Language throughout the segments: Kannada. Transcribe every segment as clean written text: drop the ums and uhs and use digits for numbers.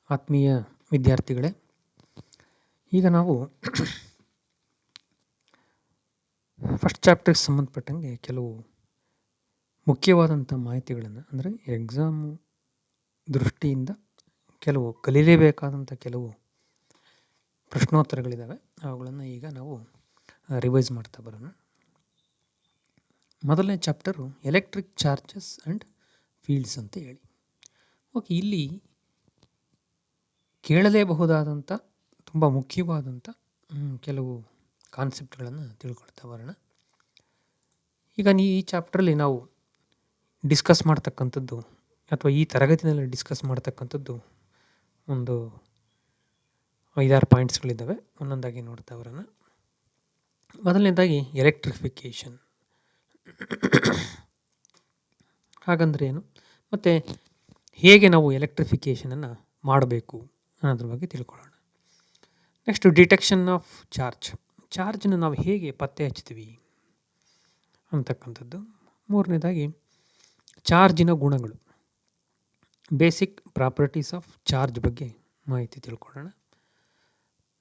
ಆತ್ಮೀಯ ವಿದ್ಯಾರ್ಥಿಗಳೇ, ಈಗ ನಾವು ಫಸ್ಟ್ ಚಾಪ್ಟರ್ಗೆ ಸಂಬಂಧಪಟ್ಟಂಗೆ ಕೆಲವು ಮುಖ್ಯವಾದಂಥ ಮಾಹಿತಿಗಳನ್ನು, ಅಂದರೆ ಎಕ್ಸಾಮ್ ದೃಷ್ಟಿಯಿಂದ ಕೆಲವು ಕಲೀಲೇಬೇಕಾದಂಥ ಕೆಲವು ಪ್ರಶ್ನೋತ್ತರಗಳಿದ್ದಾವೆ. ಅವುಗಳನ್ನು ಈಗ ನಾವು ರಿವೈಸ್ ಮಾಡ್ತಾ ಬರೋಣ. ಮೊದಲನೇ chapter electric charges and fields ಅಂತ ಹೇಳಿ. ಓಕೆ, ಇಲ್ಲಿ ಕೇಳಲೇಬಹುದಾದಂಥ ತುಂಬ ಮುಖ್ಯವಾದಂಥ ಕೆಲವು ಕಾನ್ಸೆಪ್ಟ್ಗಳನ್ನು ತಿಳ್ಕೊಳ್ತಾ ಬರೋಣ. ಈಗ ಈ ಚಾಪ್ಟ್ರಲ್ಲಿ ನಾವು ಡಿಸ್ಕಸ್ ಮಾಡ್ತಕ್ಕಂಥದ್ದು ಅಥವಾ ಈ ತರಗತಿನಲ್ಲಿ ಡಿಸ್ಕಸ್ ಮಾಡ್ತಕ್ಕಂಥದ್ದು ಒಂದು 5-6 ಪಾಯಿಂಟ್ಸ್ಗಳಿದ್ದಾವೆ. ಒಂದೊಂದಾಗಿ ನೋಡ್ತಾ ಬರೋಣ. ಮೊದಲನೇದಾಗಿ ಎಲೆಕ್ಟ್ರಿಫಿಕೇಷನ್. ಹಾಗಂದ್ರೆ ಏನು, ಮತ್ತು ಹೇಗೆ ನಾವು ಎಲೆಕ್ಟ್ರಿಫಿಕೇಷನನ್ನು ಮಾಡಬೇಕು ಅನ್ನೋದ್ರ ಬಗ್ಗೆ ತಿಳ್ಕೊಳ್ಳೋಣ. ನೆಕ್ಸ್ಟು ಡಿಟೆಕ್ಷನ್ ಆಫ್ ಚಾರ್ಜನ್ನು ನಾವು ಹೇಗೆ ಪತ್ತೆ ಹಚ್ತೀವಿ ಅಂತಕ್ಕಂಥದ್ದು. ಮೂರನೇದಾಗಿ ಚಾರ್ಜಿನ ಗುಣಗಳು, ಬೇಸಿಕ್ ಪ್ರಾಪರ್ಟೀಸ್ ಆಫ್ ಚಾರ್ಜ್ ಬಗ್ಗೆ ಮಾಹಿತಿ ತಿಳ್ಕೊಳ್ಳೋಣ.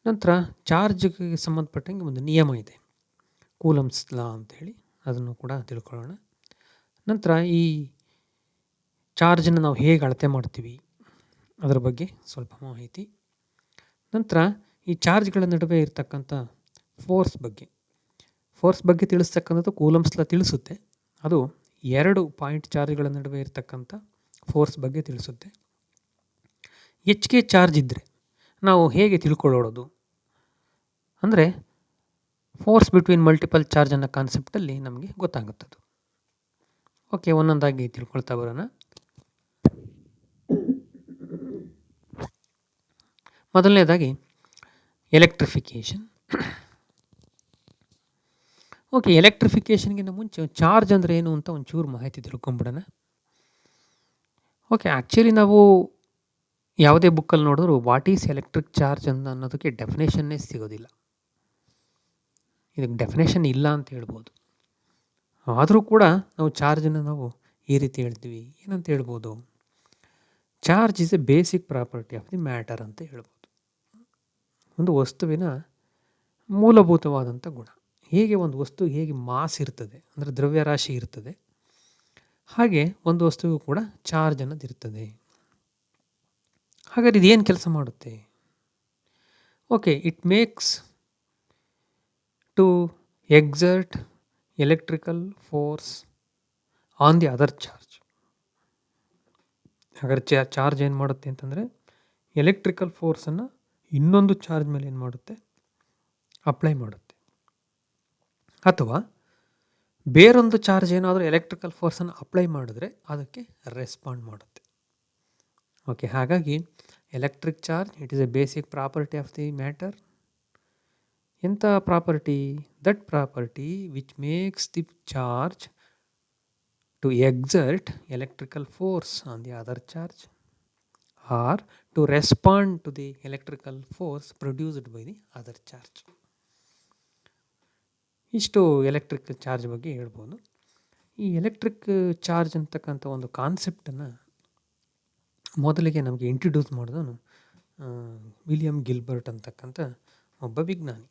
ನಂತರ ಚಾರ್ಜ್ಗೆ ಸಂಬಂಧಪಟ್ಟಂಗೆ ಒಂದು ನಿಯಮ ಇದೆ, ಕೂಲಮ್ಸ್ ಲಾ ಅಂಥೇಳಿ, ಅದನ್ನು ಕೂಡ ತಿಳ್ಕೊಳ್ಳೋಣ. ನಂತರ ಈ ಚಾರ್ಜನ್ನು ನಾವು ಹೇಗೆ ಅಳತೆ ಮಾಡ್ತೀವಿ ಅದರ ಬಗ್ಗೆ ಸ್ವಲ್ಪ ಮಾಹಿತಿ. ನಂತರ ಈ ಚಾರ್ಜ್ಗಳ ನಡುವೆ ಇರತಕ್ಕಂಥ ಫೋರ್ಸ್ ಬಗ್ಗೆ ತಿಳಿಸ್ತಕ್ಕಂಥದ್ದು ಕೂಲಮ್ಸ್ ಲಾ ತಿಳಿಸುತ್ತೆ. ಅದು 2 ಪಾಯಿಂಟ್ ಚಾರ್ಜ್ಗಳ ನಡುವೆ ಇರತಕ್ಕಂಥ ಫೋರ್ಸ್ ಬಗ್ಗೆ ತಿಳಿಸುತ್ತೆ. ಹೆಚ್ಚಿಗೆ ಚಾರ್ಜ್ ಇದ್ದರೆ ನಾವು ಹೇಗೆ ತಿಳ್ಕೊಳ್ಳೋದು ಅಂದರೆ ಫೋರ್ಸ್ ಬಿಟ್ವೀನ್ ಮಲ್ಟಿಪಲ್ ಚಾರ್ಜ್ ಅನ್ನೋ ಕಾನ್ಸೆಪ್ಟಲ್ಲಿ ನಮಗೆ ಗೊತ್ತಾಗುತ್ತದು. ಓಕೆ, ಒಂದೊಂದಾಗಿ ತಿಳ್ಕೊಳ್ತಾ ಬರೋಣ. ಮೊದಲನೇದಾಗಿ ಎಲೆಕ್ಟ್ರಿಫಿಕೇಷನ್. ಓಕೆ, ಎಲೆಕ್ಟ್ರಿಫಿಕೇಷನ್ಗಿಂತ ಮುಂಚೆ ಚಾರ್ಜ್ ಅಂದರೆ ಏನು ಅಂತ ಒಂಚೂರು ಮಾಹಿತಿ ತಿಳ್ಕೊಂಬಿಡೋಣ. ಓಕೆ, ಆ್ಯಕ್ಚುಲಿ ನಾವು ಯಾವುದೇ ಬುಕ್ಕಲ್ಲಿ ನೋಡಿದ್ರು ವಾಟ್ ಈಸ್ ಎಲೆಕ್ಟ್ರಿಕ್ ಚಾರ್ಜ್ ಅನ್ನೋದಕ್ಕೆ ಡೆಫಿನೇಷನ್ನೇ ಸಿಗೋದಿಲ್ಲ. ಇದಕ್ಕೆ ಡೆಫಿನೇಷನ್ ಇಲ್ಲ ಅಂತ ಹೇಳ್ಬೋದು. ಆದರೂ ಕೂಡ ನಾವು ಚಾರ್ಜನ್ನು ನಾವು ಈ ರೀತಿ ಹೇಳ್ತೀವಿ. ಏನಂತ ಹೇಳ್ಬೋದು, charge is a basic property of the matter ಅಂತ ಹೇಳ್ಬೋದು. ಒಂದು ವಸ್ತುವಿನ ಮೂಲಭೂತವಾದಂಥ ಗುಣ. ಹೇಗೆ ಒಂದು ವಸ್ತು ಹೇಗೆ ಮಾಸ್ ಇರ್ತದೆ, ಅಂದರೆ ದ್ರವ್ಯರಾಶಿ ಇರ್ತದೆ, ಹಾಗೆ ಒಂದು ವಸ್ತುವು ಕೂಡ ಚಾರ್ಜ್ ಅನ್ನೋದು ಇರ್ತದೆ. ಹಾಗಾದ್ರೆ ಇದೇನು ಕೆಲಸ ಮಾಡುತ್ತೆ? Okay, it makes to exert electrical force on the other charge. ಹಾಗಾದ್ರೆ ಚಾರ್ಜ್ ಏನು ಮಾಡುತ್ತೆ ಅಂತಂದರೆ ಎಲೆಕ್ಟ್ರಿಕಲ್ ಫೋರ್ಸನ್ನು ಇನ್ನೊಂದು ಚಾರ್ಜ್ ಮೇಲೆ ಏನು ಮಾಡುತ್ತೆ, ಅಪ್ಲೈ ಮಾಡುತ್ತೆ. ಅಥವಾ ಬೇರೊಂದು ಚಾರ್ಜ್ ಏನಾದರೂ ಎಲೆಕ್ಟ್ರಿಕಲ್ ಫೋರ್ಸನ್ನು ಅಪ್ಲೈ ಮಾಡಿದ್ರೆ ಅದಕ್ಕೆ ರೆಸ್ಪಾಂಡ್ ಮಾಡುತ್ತೆ. ಓಕೆ, ಹಾಗಾಗಿ electric charge it is a basic property of the matter. ಎಂಥ property? That property which makes the charge to exert electrical force on the other charge or to respond to the electrical force produced by the other charge. ಇಷ್ಟು ಎಲೆಕ್ಟ್ರಿಕ್ ಚಾರ್ಜ್ ಬಗ್ಗೆ ಹೇಳ್ಬೋದು. ಈ ಎಲೆಕ್ಟ್ರಿಕ್ ಚಾರ್ಜ್ ಅಂತಕ್ಕಂಥ ಒಂದು ಕಾನ್ಸೆಪ್ಟನ್ನು ಮೊದಲಿಗೆ ನಮಗೆ ಇಂಟ್ರಡ್ಯೂಸ್ ಮಾಡಿದವನು ವಿಲಿಯಂ ಗಿಲ್ಬರ್ಟ್ ಅಂತಕ್ಕಂಥ ಒಬ್ಬ ವಿಜ್ಞಾನಿ.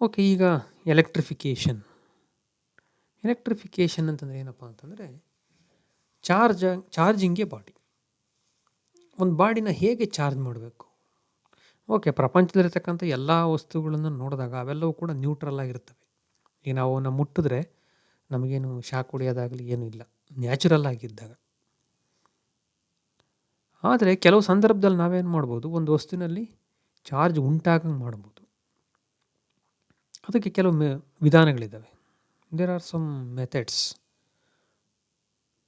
ಓಕೆ, ಈಗ ಎಲೆಕ್ಟ್ರಿಫಿಕೇಷನ್ ಅಂತಂದರೆ ಏನಪ್ಪ ಅಂತಂದರೆ ಚಾರ್ಜಿಂಗ್ ಎ ಬಾಡಿ. ಒಂದು ಬಾಡಿನ ಹೇಗೆ ಚಾರ್ಜ್ ಮಾಡಬೇಕು? ಓಕೆ, ಪ್ರಪಂಚದಲ್ಲಿರ್ತಕ್ಕಂಥ ಎಲ್ಲ ವಸ್ತುಗಳನ್ನು ನೋಡಿದಾಗ ಅವೆಲ್ಲವೂ ಕೂಡ ನ್ಯೂಟ್ರಲ್ ಆಗಿರ್ತವೆ. ಈಗ ನಾವು ಅವನ್ನ ಮುಟ್ಟಿದ್ರೆ ನಮಗೇನು ಶಾಕ್ ಹೊಡೆಯೋದಾಗಲಿ ಏನೂ ಇಲ್ಲ, ನ್ಯಾಚುರಲ್ ಆಗಿದ್ದಾಗ. ಆದರೆ ಕೆಲವು ಸಂದರ್ಭದಲ್ಲಿ ನಾವೇನು ಮಾಡ್ಬೋದು, ಒಂದು ವಸ್ತುವಿನಲ್ಲಿ ಚಾರ್ಜ್ ಉಂಟಾಗಂಗೆ ಮಾಡ್ಬೋದು. ಅದಕ್ಕೆ ಕೆಲವು ವಿಧಾನಗಳಿದ್ದಾವೆ. There are some methods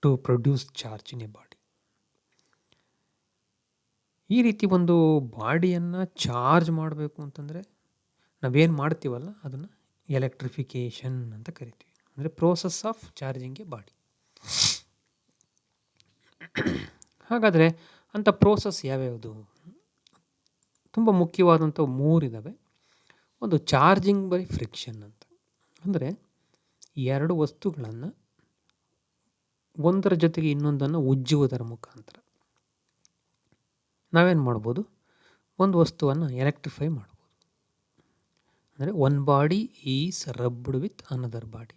to produce charge in a body. ಈ ರೀತಿ ಒಂದು ಬಾಡಿಯನ್ನು ಚಾರ್ಜ್ ಮಾಡಬೇಕು ಅಂತಂದರೆ ನಾವೇನು ಮಾಡ್ತೀವಲ್ಲ ಅದನ್ನು ಎಲೆಕ್ಟ್ರಿಫಿಕೇಷನ್ ಅಂತ ಕರಿತೀವಿ. ಅಂದರೆ process of charging A body. ಹಾಗಾದರೆ ಅಂಥ ಪ್ರೋಸೆಸ್ ಯಾವ್ಯಾವುದು? ತುಂಬ ಮುಖ್ಯವಾದಂಥ 3 ಇದ್ದಾವೆ. ಒಂದು ಚಾರ್ಜಿಂಗ್ ಬೈ ಫ್ರಿಕ್ಷನ್ ಅಂತ, ಅಂದರೆ 2 ವಸ್ತುಗಳನ್ನು ಒಂದರ ಜೊತೆಗೆ ಇನ್ನೊಂದನ್ನು ಉಜ್ಜುವುದರ ಮುಖಾಂತರ. ನಾವೇನು ಮಾಡ್ಬೋದು, ಒಂದು ವಸ್ತುವನ್ನು ಎಲೆಕ್ಟ್ರಿಫೈ ಮಾಡ್ಬೋದು. ಅಂದರೆ one body is rubbed with another body.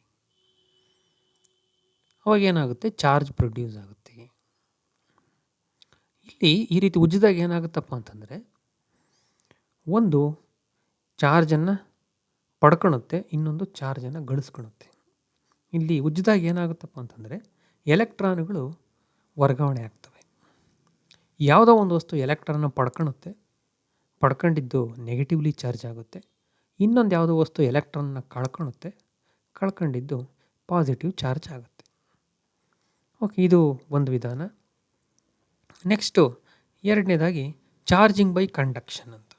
ಅವಾಗ ಏನಾಗುತ್ತೆ, ಚಾರ್ಜ್ ಪ್ರೊಡ್ಯೂಸ್ ಆಗುತ್ತೆ. ಇಲ್ಲಿ ಈ ರೀತಿ ಉಜ್ಜಿದಾಗ ಏನಾಗುತ್ತಪ್ಪ ಅಂತಂದರೆ, ಒಂದು ಚಾರ್ಜನ್ನು ಪಡ್ಕೊಳುತ್ತೆ, ಇನ್ನೊಂದು ಚಾರ್ಜನ್ನು ಗಳಿಸ್ಕೊಳುತ್ತೆ. ಇಲ್ಲಿ ಉಜ್ಜಿದಾಗ ಏನಾಗುತ್ತಪ್ಪ ಅಂತಂದರೆ ಎಲೆಕ್ಟ್ರಾನ್ಗಳು ವರ್ಗಾವಣೆ ಆಗ್ತವೆ. ಯಾವುದೋ ಒಂದು ವಸ್ತು ಎಲೆಕ್ಟ್ರಾನ್ನ ಪಡ್ಕೊಳುತ್ತೆ, ಪಡ್ಕೊಂಡಿದ್ದು ನೆಗೆಟಿವ್ಲಿ ಚಾರ್ಜ್ ಆಗುತ್ತೆ. ಇನ್ನೊಂದು ಯಾವುದೋ ವಸ್ತು ಎಲೆಕ್ಟ್ರಾನ್ನ ಕಳ್ಕೊಳುತ್ತೆ, ಕಳ್ಕೊಂಡಿದ್ದು ಪಾಸಿಟಿವ್ ಚಾರ್ಜ್ ಆಗುತ್ತೆ. ಓಕೆ, ಇದು ಒಂದು ವಿಧಾನ. ನೆಕ್ಸ್ಟು ಎರಡನೇದಾಗಿ ಚಾರ್ಜಿಂಗ್ ಬೈ ಕಂಡಕ್ಷನ್ ಅಂತ.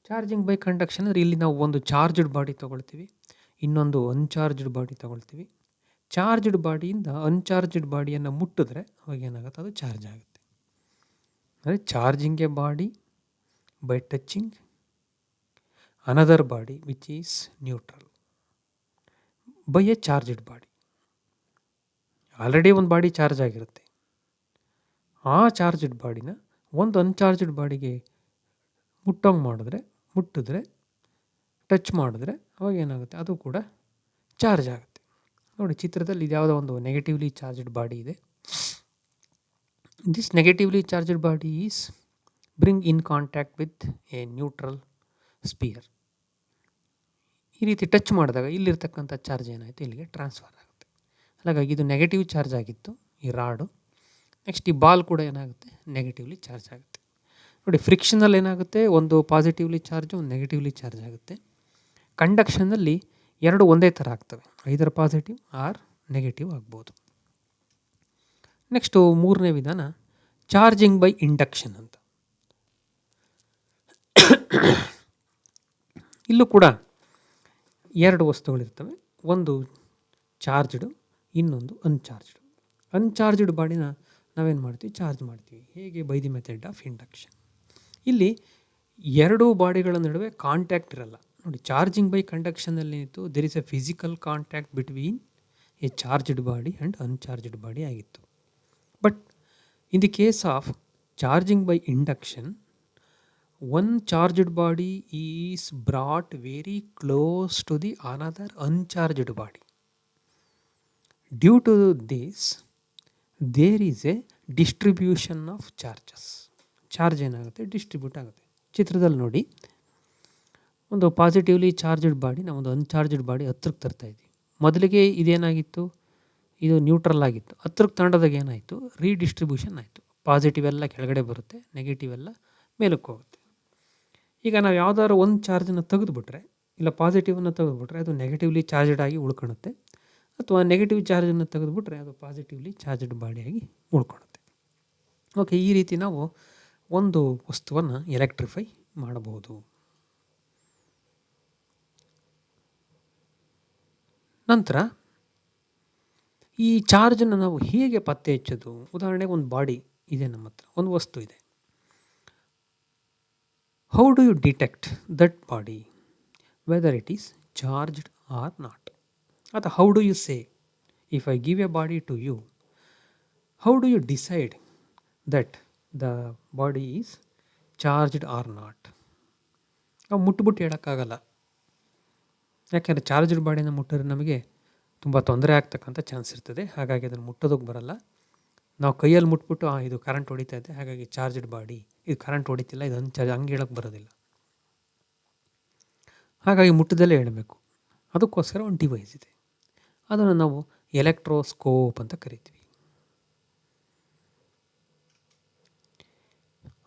ಚಾರ್ಜಿಂಗ್ ಬೈ ಕಂಡಕ್ಷನ್ ಅಂದರೆ ಇಲ್ಲಿ ನಾವು ಒಂದು ಚಾರ್ಜ್ಡ್ ಬಾಡಿ ತೊಗೊಳ್ತೀವಿ, ಇನ್ನೊಂದು ಅನ್ಚಾರ್ಜ್ಡ್ ಬಾಡಿ ತೊಗೊಳ್ತೀವಿ. ಚಾರ್ಜ್ಡ್ ಬಾಡಿಯಿಂದ ಅನ್ಚಾರ್ಜ್ಡ್ ಬಾಡಿಯನ್ನು ಮುಟ್ಟಿದ್ರೆ ಅವಾಗ ಏನಾಗುತ್ತೆ, ಅದು ಚಾರ್ಜ್ ಆಗುತ್ತೆ. ಅಂದರೆ charging A body by touching another body which is neutral by A charged body. Already ಒಂದು ಬಾಡಿ ಚಾರ್ಜ್ ಆಗಿರುತ್ತೆ, ಆ ಚಾರ್ಜ್ಡ್ ಬಾಡಿನ ಒಂದು ಅನ್ಚಾರ್ಜ್ಡ್ ಬಾಡಿಗೆ ಮುಟ್ಟಿದ್ರೆ ಟಚ್ ಮಾಡಿದ್ರೆ ಅವಾಗ ಏನಾಗುತ್ತೆ, ಅದು ಕೂಡ ಚಾರ್ಜ್ ಆಗುತ್ತೆ. ನೋಡಿ ಚಿತ್ರದಲ್ಲಿ ಇದು ಯಾವುದೋ ಒಂದು ನೆಗೆಟಿವ್ಲಿ ಚಾರ್ಜ್ಡ್ ಬಾಡಿ ಇದೆ. This negatively charged body is bring in contact with a neutral sphere. ಈ ರೀತಿ ಟಚ್ ಮಾಡಿದಾಗ ಇಲ್ಲಿರ್ತಕ್ಕಂಥ ಚಾರ್ಜ್ ಏನಾಯಿತು, ಇಲ್ಲಿಗೆ ಟ್ರಾನ್ಸ್ಫರ್ ಆಗುತ್ತೆ. ಹಾಗಾಗಿ ಇದು ನೆಗೆಟಿವ್ ಚಾರ್ಜ್ ಆಗಿತ್ತು ಈ ರಾಡು. ನೆಕ್ಸ್ಟ್ ಈ ಬಾಲ್ ಕೂಡ ಏನಾಗುತ್ತೆ, ನೆಗೆಟಿವ್ಲಿ ಚಾರ್ಜ್ ಆಗುತ್ತೆ. ನೋಡಿ ಫ್ರಿಕ್ಷನಲ್ಲಿ ಏನಾಗುತ್ತೆ, ಒಂದು ಪಾಸಿಟಿವ್ಲಿ ಚಾರ್ಜ್, ಒಂದು ನೆಗೆಟಿವ್ಲಿ ಚಾರ್ಜ್ ಆಗುತ್ತೆ. ಕಂಡಕ್ಷನ್ನಲ್ಲಿ ಎರಡು ಒಂದೇ ಥರ ಆಗ್ತವೆ, ಐದರ ಪಾಸಿಟಿವ್ ಆರ್ ನೆಗೆಟಿವ್ ಆಗ್ಬೋದು. ನೆಕ್ಸ್ಟು ಮೂರನೇ ವಿಧಾನ ಚಾರ್ಜಿಂಗ್ ಬೈ ಇಂಡಕ್ಷನ್ ಅಂತ. ಇಲ್ಲೂ ಕೂಡ ಎರಡು ವಸ್ತುಗಳಿರ್ತವೆ, ಒಂದು ಚಾರ್ಜ್ಡು, ಇನ್ನೊಂದು ಅನ್ಚಾರ್ಜ್ಡು. ಅನ್ಚಾರ್ಜ್ಡ್ ಬಾಡಿನ ನಾವೇನು ಮಾಡ್ತೀವಿ, ಚಾರ್ಜ್ ಮಾಡ್ತೀವಿ. ಹೇಗೆ, by the method of induction. ಇಲ್ಲಿ ಎರಡೂ ಬಾಡಿಗಳ ನಡುವೆ ಕಾಂಟ್ಯಾಕ್ಟ್ ಇರಲ್ಲ. ನೋಡಿ ಚಾರ್ಜಿಂಗ್ ಬೈ ಕಂಡಕ್ಷನಲ್ಲಿ ಏನಿತ್ತು, there is a physical contact between a charged body and uncharged body ಆಗಿತ್ತು. But in the case of charging by induction, one charged body is brought very close to the another uncharged body. Due to this, there is a distribution of charges. Charge ಏನಾಗುತ್ತೆ, ಡಿಸ್ಟ್ರಿಬ್ಯೂಟ್ ಆಗುತ್ತೆ. ಚಿತ್ರದಲ್ಲಿ ನೋಡಿ, ಒಂದು ಪಾಸಿಟಿವ್ಲಿ ಚಾರ್ಜ್ಡ್ ಬಾಡಿನ ಒಂದು ಅನ್ಚಾರ್ಜ್ಡ್ ಬಾಡಿ ಹತ್ರಕ್ಕೆ ತರ್ತಾ ಇದ್ವಿ. ಮೊದಲಿಗೆ ಇದೇನಾಗಿತ್ತು, ಇದು ನ್ಯೂಟ್ರಲ್ ಆಗಿತ್ತು. ಹತ್ರಕ್ಕೆ ತಗೊಂಡಾಗ ಏನಾಯಿತು, ರೀಡಿಸ್ಟ್ರಿಬ್ಯೂಷನ್ ಆಯಿತು. ಪಾಸಿಟಿವ್ ಎಲ್ಲ ಕೆಳಗಡೆ ಬರುತ್ತೆ, ನೆಗೆಟಿವ್ ಎಲ್ಲ ಮೇಲಕ್ಕೆ ಹೋಗುತ್ತೆ. ಈಗ ನಾವು ಯಾವುದಾದ್ರು ಒಂದು ಚಾರ್ಜನ್ನು ತೆಗೆದುಬಿಟ್ರೆ, ಇಲ್ಲ ಪಾಸಿಟಿವನ್ನು ತೆಗೆದುಬಿಟ್ರೆ ಅದು ನೆಗೆಟಿವ್ಲಿ ಚಾರ್ಜ್ಡ್ ಆಗಿ ಉಳ್ಕೊಳುತ್ತೆ, ಅಥವಾ ನೆಗೆಟಿವ್ ಚಾರ್ಜನ್ನು ತೆಗೆದುಬಿಟ್ರೆ ಅದು ಪಾಸಿಟಿವ್ಲಿ ಚಾರ್ಜ್ಡ್ ಬಾಡಿಯಾಗಿ ಉಳ್ಕೊಳುತ್ತೆ. ಓಕೆ, ಈ ರೀತಿ ನಾವು ಒಂದು ವಸ್ತುವನ್ನು ಎಲೆಕ್ಟ್ರಿಫೈ ಮಾಡಬಹುದು. ನಂತರ ಈ ಚಾರ್ಜನ್ನು ನಾವು ಹೇಗೆ ಪತ್ತೆ ಹಚ್ಚೋದು? ಉದಾಹರಣೆಗೆ ಒಂದು ಬಾಡಿ ಇದೆ, ನಮ್ಮ ಹತ್ರ ಒಂದು ವಸ್ತು ಇದೆ. How do you detect that body, whether it is charged or not? Or how do you say, if I give a body to you, how do you decide that the body is charged or not? ನಾವು ಮುಟ್ಬಿಟ್ಟು ಹೇಳೋಕ್ಕಾಗಲ್ಲ, ಯಾಕೆಂದರೆ ಚಾರ್ಜ್ಡ್ ಬಾಡಿನ ಮುಟ್ಟಿದ್ರೆ ನಮಗೆ ತುಂಬ ತೊಂದರೆ ಆಗ್ತಕ್ಕಂಥ ಚಾನ್ಸ್ ಇರ್ತದೆ. ಹಾಗಾಗಿ ಅದನ್ನು ಮುಟ್ಟೋದಕ್ಕೆ ಬರಲ್ಲ. ನಾವು ಕೈಯಲ್ಲಿ ಮುಟ್ಬಿಟ್ಟು ಇದು ಕರೆಂಟ್ ಹೊಡಿತಾ ಇದೆ, ಹಾಗಾಗಿ ಚಾರ್ಜ್ಡ್ ಬಾಡಿ, ಇದು ಕರೆಂಟ್ ಹೊಡಿತಿಲ್ಲ, ಇದು ಅನ್ಚಾರ್ಜ್, ಹಂಗೆ ಹೇಳೋಕ್ಕೆ ಬರೋದಿಲ್ಲ. ಹಾಗಾಗಿ ಮುಟ್ಟದಲ್ಲೇ ಹೇಳಬೇಕು. ಅದಕ್ಕೋಸ್ಕರ ಒಂದು ಡಿವೈಸ್ ಇದೆ, ಅದನ್ನು ನಾವು ಎಲೆಕ್ಟ್ರೋಸ್ಕೋಪ್ ಅಂತ ಕರಿತೀವಿ.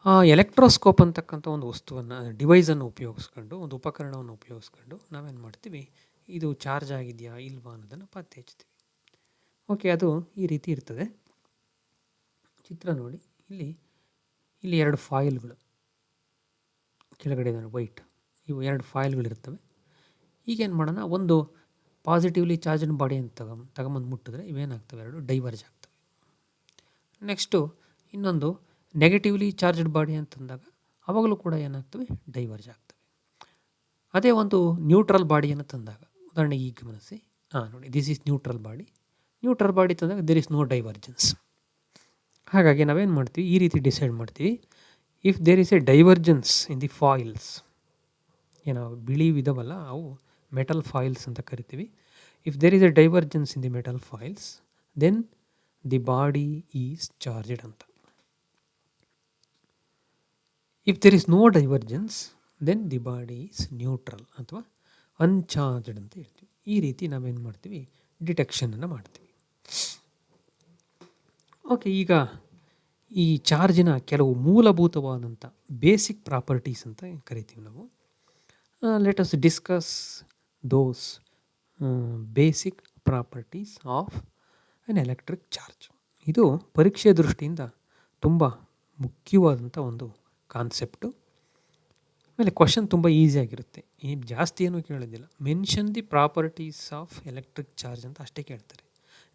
ಆ ಎಲೆಕ್ಟ್ರೋಸ್ಕೋಪ್ ಅಂತಕ್ಕಂಥ ಒಂದು ವಸ್ತುವನ್ನು, ಡಿವೈಸನ್ನು ಉಪಯೋಗಿಸ್ಕೊಂಡು, ಒಂದು ಉಪಕರಣವನ್ನು ಉಪಯೋಗಿಸ್ಕೊಂಡು ನಾವೇನು ಮಾಡ್ತೀವಿ, ಇದು ಚಾರ್ಜ್ ಆಗಿದೆಯಾ ಇಲ್ವಾ ಅನ್ನೋದನ್ನು ಪತ್ತೆ ಹಚ್ತೀವಿ. ಓಕೆ, ಅದು ಈ ರೀತಿ ಇರ್ತದೆ. ಚಿತ್ರ ನೋಡಿ, ಇಲ್ಲಿ ಎರಡು ಫಾಯಿಲ್ಗಳು ಕೆಳಗಡೆ ವೈಟ್, ಇವು ಎರಡು ಫಾಯಿಲ್ಗಳಿರ್ತವೆ. ಈಗೇನು ಮಾಡೋಣ, ಒಂದು ಪಾಸಿಟಿವ್ಲಿ ಚಾರ್ಜ್ಡ್ ಬಾಡಿ ಅಂತ ತಗೊಂಬಂದು ಮುಟ್ಟಿದ್ರೆ ಇವೇನಾಗ್ತವೆ, ಎರಡು ಡೈವರ್ಜ್ ಆಗ್ತವೆ. ನೆಕ್ಸ್ಟು ಇನ್ನೊಂದು ನೆಗೆಟಿವ್ಲಿ ಚಾರ್ಜ್ಡ್ ಬಾಡಿ ಅಂತಂದಾಗ ಅವಾಗಲೂ ಕೂಡ ಏನಾಗ್ತವೆ, ಡೈವರ್ಜ್ ಆಗ್ತವೆ. ಅದೇ ಒಂದು ನ್ಯೂಟ್ರಲ್ ಬಾಡಿಯನ್ನು ತಂದಾಗ, ಉದಾಹರಣೆಗೆ ಈಗ ಗಮನಿಸಿ, ನೋಡಿ, this is neutral body. Neutral body ತಂದಾಗ ದೇರ್ ಇಸ್ ನೋ ಡೈವರ್ಜೆನ್ಸ್. ಹಾಗಾಗಿ ನಾವೇನು ಮಾಡ್ತೀವಿ, ಈ ರೀತಿ ಡಿಸೈಡ್ ಮಾಡ್ತೀವಿ, if there is a divergence in the foils, ಏನೋ ಬಿಳಿ ಇದಾವಲ್ಲ ಅವು ಮೆಟಲ್ ಫಾಯಿಲ್ಸ್ ಅಂತ ಕರಿತೀವಿ. If there is a divergence in the metal foils then the body is charged ಅಂತ. If there is no divergence then the body is neutral ಅಥವಾ ಅನ್ಚಾರ್ಜ್ಡ್ ಅಂತ ಹೇಳ್ತೀವಿ. ಈ ರೀತಿ ನಾವೇನು ಮಾಡ್ತೀವಿ, ಡಿಟೆಕ್ಷನನ್ನು ಮಾಡ್ತೀವಿ. ಓಕೆ, ಈಗ ಈ ಚಾರ್ಜಿನ ಕೆಲವು ಮೂಲಭೂತವಾದಂಥ ಬೇಸಿಕ್ ಪ್ರಾಪರ್ಟೀಸ್ ಅಂತ ಕರಿತೀವಿ ನಾವು. Let us discuss those basic properties of N electric charge. ಇದು ಪರೀಕ್ಷೆ ದೃಷ್ಟಿಯಿಂದ ತುಂಬ ಮುಖ್ಯವಾದಂಥ ಒಂದು ಕಾನ್ಸೆಪ್ಟು. ಆಮೇಲೆ ಕ್ವಶನ್ ತುಂಬ ಈಸಿಯಾಗಿರುತ್ತೆ, ಜಾಸ್ತಿ ಏನೂ ಕೇಳೋದಿಲ್ಲ. Mention the properties of electric charge ಅಂತ ಅಷ್ಟೇ ಕೇಳ್ತಾರೆ.